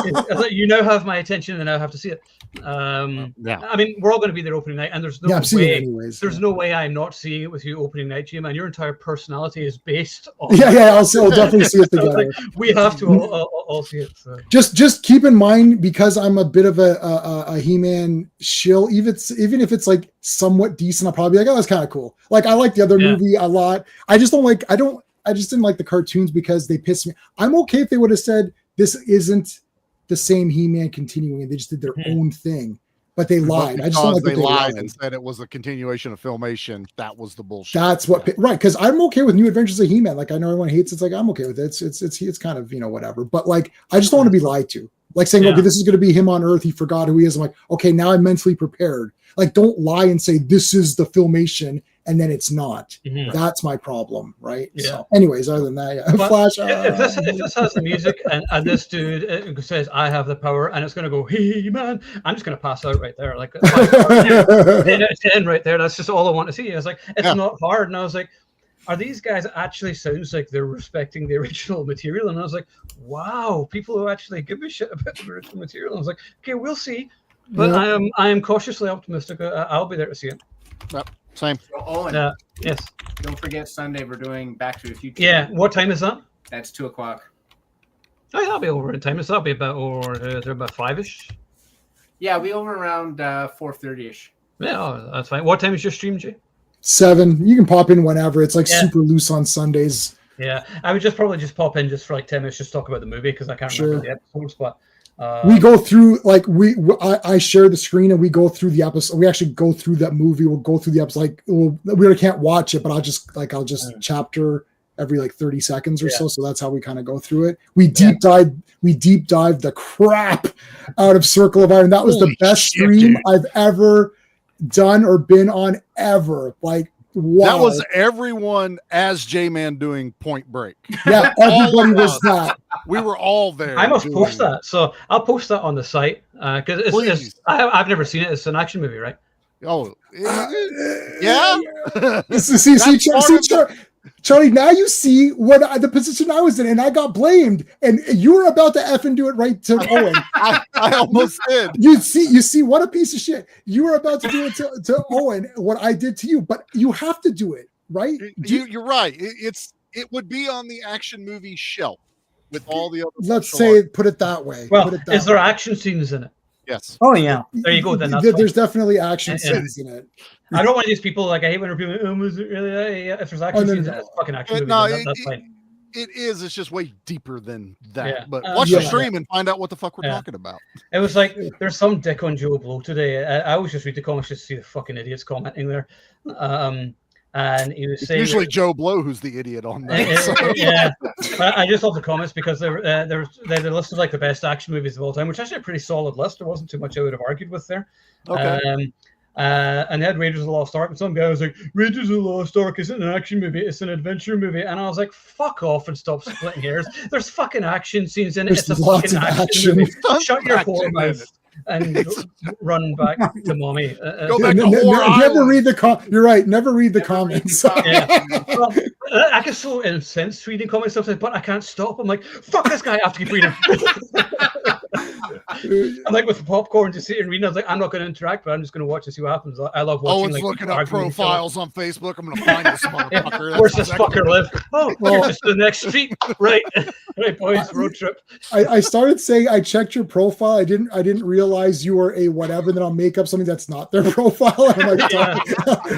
was like, you now have my attention, and I have to see it. I mean, we're all going to be there opening night, and there's no way I'm not seeing it with you opening night, G-Man. Your entire personality is based on. I'll definitely see it together. We have to all see it. So. Just keep in mind, because I'm a bit of a He-Man shill. Even if it's like somewhat decent, I'll probably be like, oh, that's kind of cool. Like, I like the other movie a lot. I just didn't like the cartoons because they pissed me. I'm okay if they would have said this isn't the same He-Man continuing, and they just did their own thing, but they lied. I just don't like they lied and said it was a continuation of Filmation. That was the bullshit. That's what, right? Because I'm okay with New Adventures of He-Man. Like, I know everyone hates it. It's like, I'm okay with it. It's kind of, whatever. But like, I just don't want to be lied to. Like saying, okay, this is going to be him on Earth. He forgot who he is. I'm like, okay, now I'm mentally prepared. Like, don't lie and say this is the Filmation and then it's not. That's my problem, right? Yeah. So, anyways, other than that, Flash. If this has the music and this dude says, "I have the power," and it's going to go, "Hey man," I'm just going to pass out right there, like 10 right there. That's just all I want to see. I was like, it's not hard, and I was like, are these guys actually sounds like they're respecting the original material? And I was like, wow, people who actually give a shit about the original material. I was like, okay, we'll see. But I am cautiously optimistic. I'll be there to see it. Yep, same. So, Owen, yes. Don't forget Sunday we're doing Back to the Future. Yeah, what time is that? That's 2:00. Oh, yeah, that'll be over in time. So that'll be about they're about 5ish. Yeah, we over around 4:30ish. Yeah, that's fine. What time is your stream, Jay? 7. You can pop in whenever. It's like super loose on Sundays. Yeah, I would probably just pop in just for like 10 minutes, just talk about the movie because I can't remember the episodes. But we go through I share the screen and we go through the episode. We actually go through that movie. We'll go through the episode. Like, we really can't watch it, but I'll just chapter every like 30 seconds or so. So that's how we kind of go through it. We deep dive the crap out of Circle of Iron. That was the best stream I've ever done or been on ever. Like, wow. That was everyone as J-Man doing Point Break. Yeah, everybody was that. We were all there. I must post that. So I'll post that on the site because I've never seen it. It's an action movie, right? Oh, yeah. See, Charlie, now you see what the position I was in, and I got blamed, and you were about to effing do it right to Owen. I almost did. You see, what a piece of shit. You were about to do it to Owen, what I did to you, but you have to do it, right? You're right. It would be on the action movie shelf with all the other. Let's say, put it that way. Well, is there action scenes in it? Yes. Oh yeah. There you go. Then there's definitely action scenes in it. I don't want these people like I hate when people. Was it really? If there's action scenes, it's fucking action movie. No, that's fine. It is. It's just way deeper than that. Yeah. But watch the stream and find out what the fuck we're talking about. It was like there's some dick on Joe Blow today. I always just read the comments just to see the fucking idiots commenting there. And he was saying usually Joe Blow who's the idiot on that. Yeah, I just love the comments because they're listed like the best action movies of all time, which is actually a pretty solid list. There wasn't too much I would have argued with there. Okay. And they had Raiders of the Lost Ark, and some guy was like, Raiders of the Lost Ark isn't an action movie, it's an adventure movie. And I was like, fuck off and stop splitting hairs. There's fucking action scenes in it. There's It's a lots fucking of action movie. action. Shut your Action whore in mouth and run back to mommy. Go back to never Island. read the You're right. Never read the comments. Yeah. Well, I get so incensed reading comments sometimes, but I can't stop. I'm like, fuck this guy, I have to keep reading. I'm like with popcorn, just sitting reading. I was like, I'm not going to interact, but I'm just going to watch and see what happens. I love watching. Owen's like, looking people up arguing with each other. profiles on Facebook. I'm going to find this motherfucker. That's Where's this exactly fucker live? Oh, well, just the next street. Right. Right, boys, road trip. I started saying I checked your profile. I didn't realize you were a whatever. And then I'll make up something that's not their profile. And I'm like,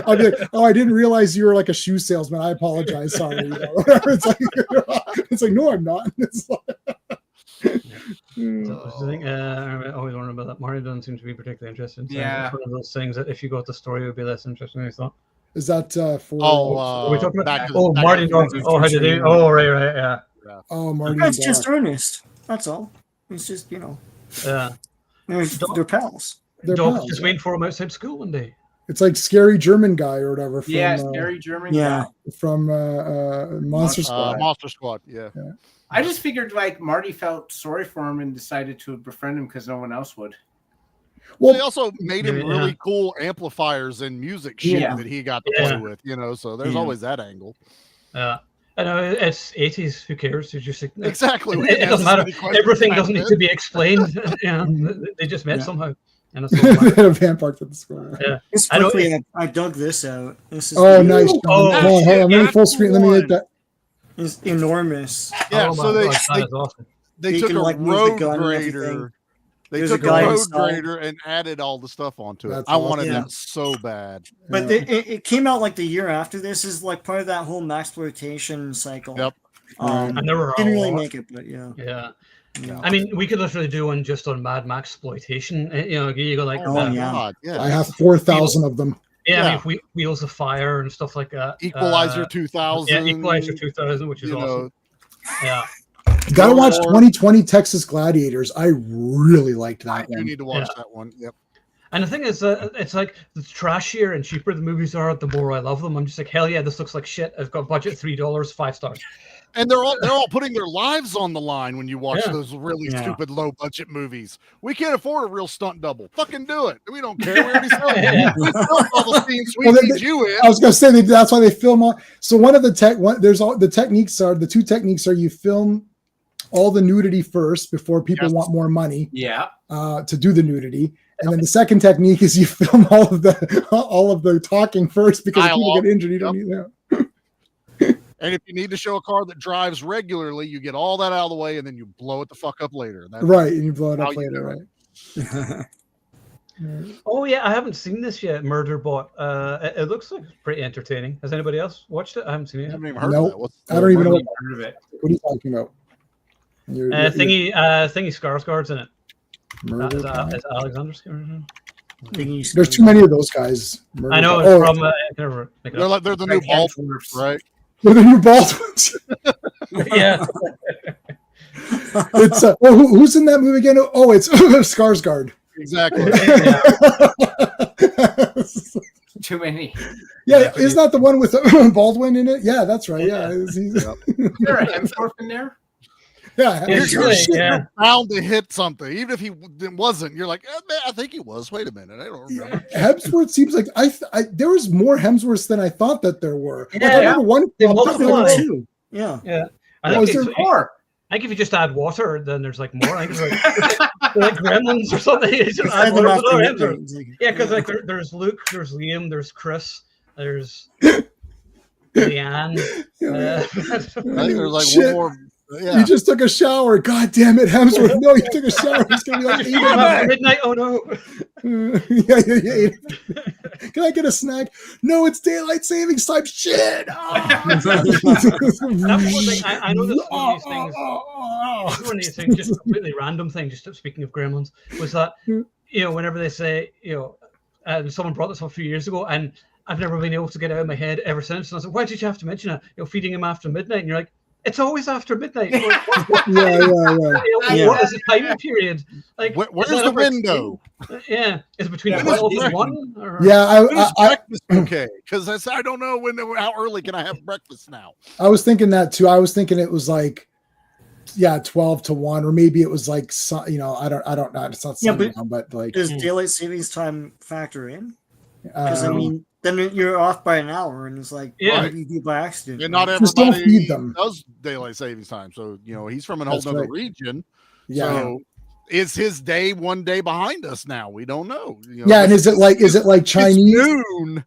I'll be like, oh, I didn't realize you were like a shoe salesman. I apologize. Sorry. You know, whatever. It's like, no, I'm not. It's like, So, I think I always wondered about that. Mario doesn't seem to be particularly interested. So Yeah. it's one of those things that if you got the story, it would be less interesting than I thought. is that for? Are we talking back about? to the- Oh, back Marty to the Norton. future. Oh, how did he? Oh, right, yeah. Oh, Marty. That's and just Doc. Ernest. That's all. It's just, Yeah. they're pals. They're Doc pals, just yeah. waiting for him outside school one day. It's like scary German guy or whatever. From, Yeah, scary German. Yeah. From Monster Squad. Monster Squad. Yeah. I just figured like Marty felt sorry for him and decided to befriend him because no one else would. Well, Well, they also made him Yeah. really cool amplifiers and music shit Yeah. that he got to play with, so there's Yeah. always that angle. Yeah. I know it's 80s. Who cares? It's just Exactly. We It didn't doesn't ask as matter. many questions Everything back doesn't need then. to be explained. They just met Yeah. somehow. And that's all that matters. a van parked at the school. Yeah. Just I know quickly, I dug this out. This is Oh, nice. John. Oh, hold on. I'm in full screen. Let me one. get that. It's enormous. Yeah, Oh so my they, God, that they, is awesome. they You took can, a like, move the road gun and grader. everything. They There's a took a guy road inside. grader and added all the stuff onto it. That's I wanted awesome. that so bad. But Yeah. it came out like the year after this is like part of that whole maxploitation cycle. Yep. And there were Didn't a really lot. make it, but yeah. Yeah. Yeah. I mean, we could literally do one just on Mad Max exploitation. You go like, Oh, yeah. God, yeah. I have 4,000 of them. I mean, Wheels of Fire and stuff like that. Equalizer 2000. Yeah, Equalizer 2000, which is you awesome. Yeah. You gotta watch Or- 2020 Texas Gladiators. I really liked I that do one. need to watch Yeah. that one. Yep. And the thing is, it's like the trashier and cheaper the movies are, the more I love them. I'm just like, hell yeah, this looks like shit. I've got budget $3, 5 stars. And they're all putting their lives on the line when you watch Yeah. those really Yeah. stupid low budget movies. We can't afford a real stunt double. Fucking do it. We don't care. We already saw Yeah. we filmed all the scenes we Well, need you in. I was gonna say that's why they film on. So one of the there's all the techniques are the two techniques are you film all the nudity first before people Yes. want more money Yeah. to do the nudity, and then the second technique is you film all of the talking first because if people Dialogue. get injured. You don't need that. And if you need to show a car that drives regularly, you get all that out of the way and then you blow it the fuck up later. That's Right, and you blow it how up you do later, it. right? Oh yeah, I haven't seen this yet. Murderbot. It looks like pretty entertaining. Has anybody else watched it? I haven't seen it I yet. haven't even heard Nope. of that. What's I don't even know what, Heard of it. what are you talking about. Thingy Skarsgård's in it. Murder Is Pie? Alexander Skarsgård? There's too many of those guys. I know Murder it's Pie. from. I can never make it they're up. like they're the new Like ball, Hemsworths. right? They're the new Baldwins. Yeah. It's who's in that movie again? Oh, it's Skarsgård. Exactly. Too many. Yeah, isn't that the one with Baldwin in it? Yeah, that's right. Yeah, Is there a Hemsworth in there? yeah. It's You're really- shit, yeah. you're bound to hit something, even if he wasn't. You're like, man, I think he was. Wait a minute, I don't remember. Hemsworth seems like there was more Hemsworths than I thought that there were. Like, I Yeah. remember one. They popped up, multiply. like, Two. Yeah. Yeah. Oh, I think, is there it's, More. I think if you just add water, then there's like more. I think it's like gremlins or something. You just add Add them water. after Oh, midnight. Hemsworth. It's like- Yeah, because like there's Luke, there's Liam, there's Chris, there's Leanne. Yeah. I think there's like Shit. one more. Yeah. You just took a shower. God damn it, Hemsworth. No, you took a shower. It's gonna be like Just came after 8 midnight. Oh no! yeah. Can I get a snack? No, it's daylight savings time. Shit. That's one thing. I know this is one of these things. This is one of these things, just a completely random thing. Just speaking of gremlins, was that whenever they say someone brought this up a few years ago, and I've never been able to get it out of my head ever since. And I was like, why did you have to mention it? Feeding him after midnight, and you're like, It's always after midnight. Yeah. What is the time period? Like, where's the window? Yeah, is it between 12 and 1? Or? Yeah, breakfast okay? Because I don't know how early can I have breakfast now. I was thinking that too. I was thinking it was like 12 to 1, or maybe it was like, I don't know. It's not sundown, but like, does daylight savings time factor in? Because I mean, then you're off by an hour, and it's like, maybe you do by accident. And not everybody does daylight savings time, so he's from a whole other region. Yeah. So is his day one day behind us now? We don't know. And is it like Chinese noon?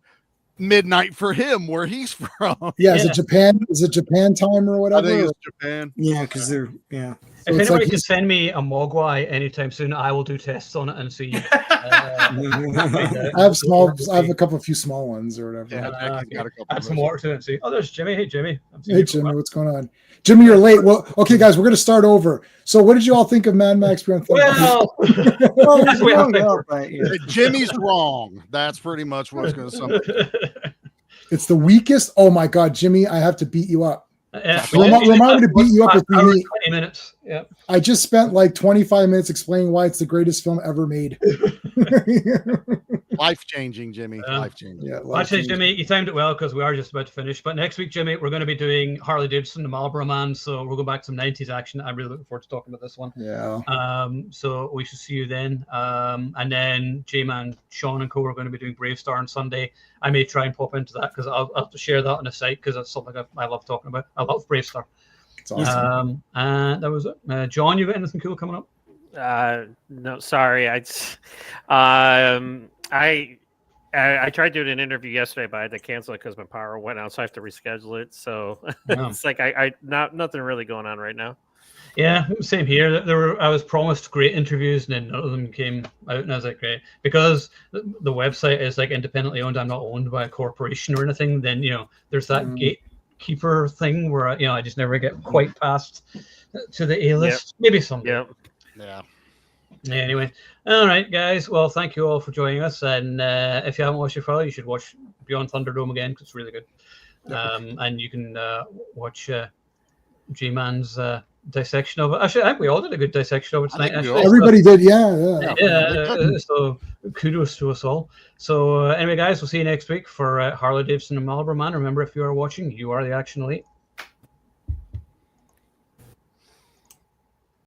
Midnight for him where he's from. Is it Japan? Is it Japan time or whatever? I think it's Japan. Yeah, because they're So if anybody can send me a Mogwai anytime soon, I will do tests on it and see. I have a few small ones or whatever. Add some water to it and see. Oh, there's Jimmy. Hey, Jimmy. Hey, Jimmy. What's going on? Jimmy, you're late. Well, okay, guys, we're going to start over. So what did you all think of Mad Max Beyond Thunderdome? Jimmy's wrong. That's pretty much what's going to sum it. It's the weakest. Oh, my God, Jimmy, I have to beat you up. Remind me to beat you up with 20 minutes. Yeah. I just spent like 25 minutes explaining why it's the greatest film ever made. Life-changing, Jimmy. Life-changing. Yeah, actually, Jimmy, you timed it well because we are just about to finish. But next week, Jimmy, we're going to be doing Harley Davidson, the Marlboro Man. So we'll go back to some 90s action. I'm really looking forward to talking about this one. Yeah. So we should see you then. And then J-Man, Sean, and co are going to be doing Brave Star on Sunday. I may try and pop into that because I'll have to share that on the site because that's something I love talking about. I love Brave Star. It's awesome. And that was it. John, you got anything cool coming up? No, sorry. I tried doing an interview yesterday, but I had to cancel it because my power went out, so I have to reschedule it. So it's like nothing really going on right now. Yeah, same here. I was promised great interviews, and then none of them came out, and I was like, great, because the website is like independently owned. I'm not owned by a corporation or anything. Then there's that gatekeeper thing where I just never get quite past to the A list. Yep. Maybe someday. Yeah. Anyway, all right, guys. Well, thank you all for joining us, and if you haven't watched it further, you should watch Beyond Thunderdome again because it's really good. And you can watch G-Man's dissection of it. Actually, I think we all did a good dissection of it tonight. Everybody did, yeah. So kudos to us all. So anyway, guys, we'll see you next week for Harley Davidson and Marlboro Man. Remember, if you are watching, you are the Action Elite.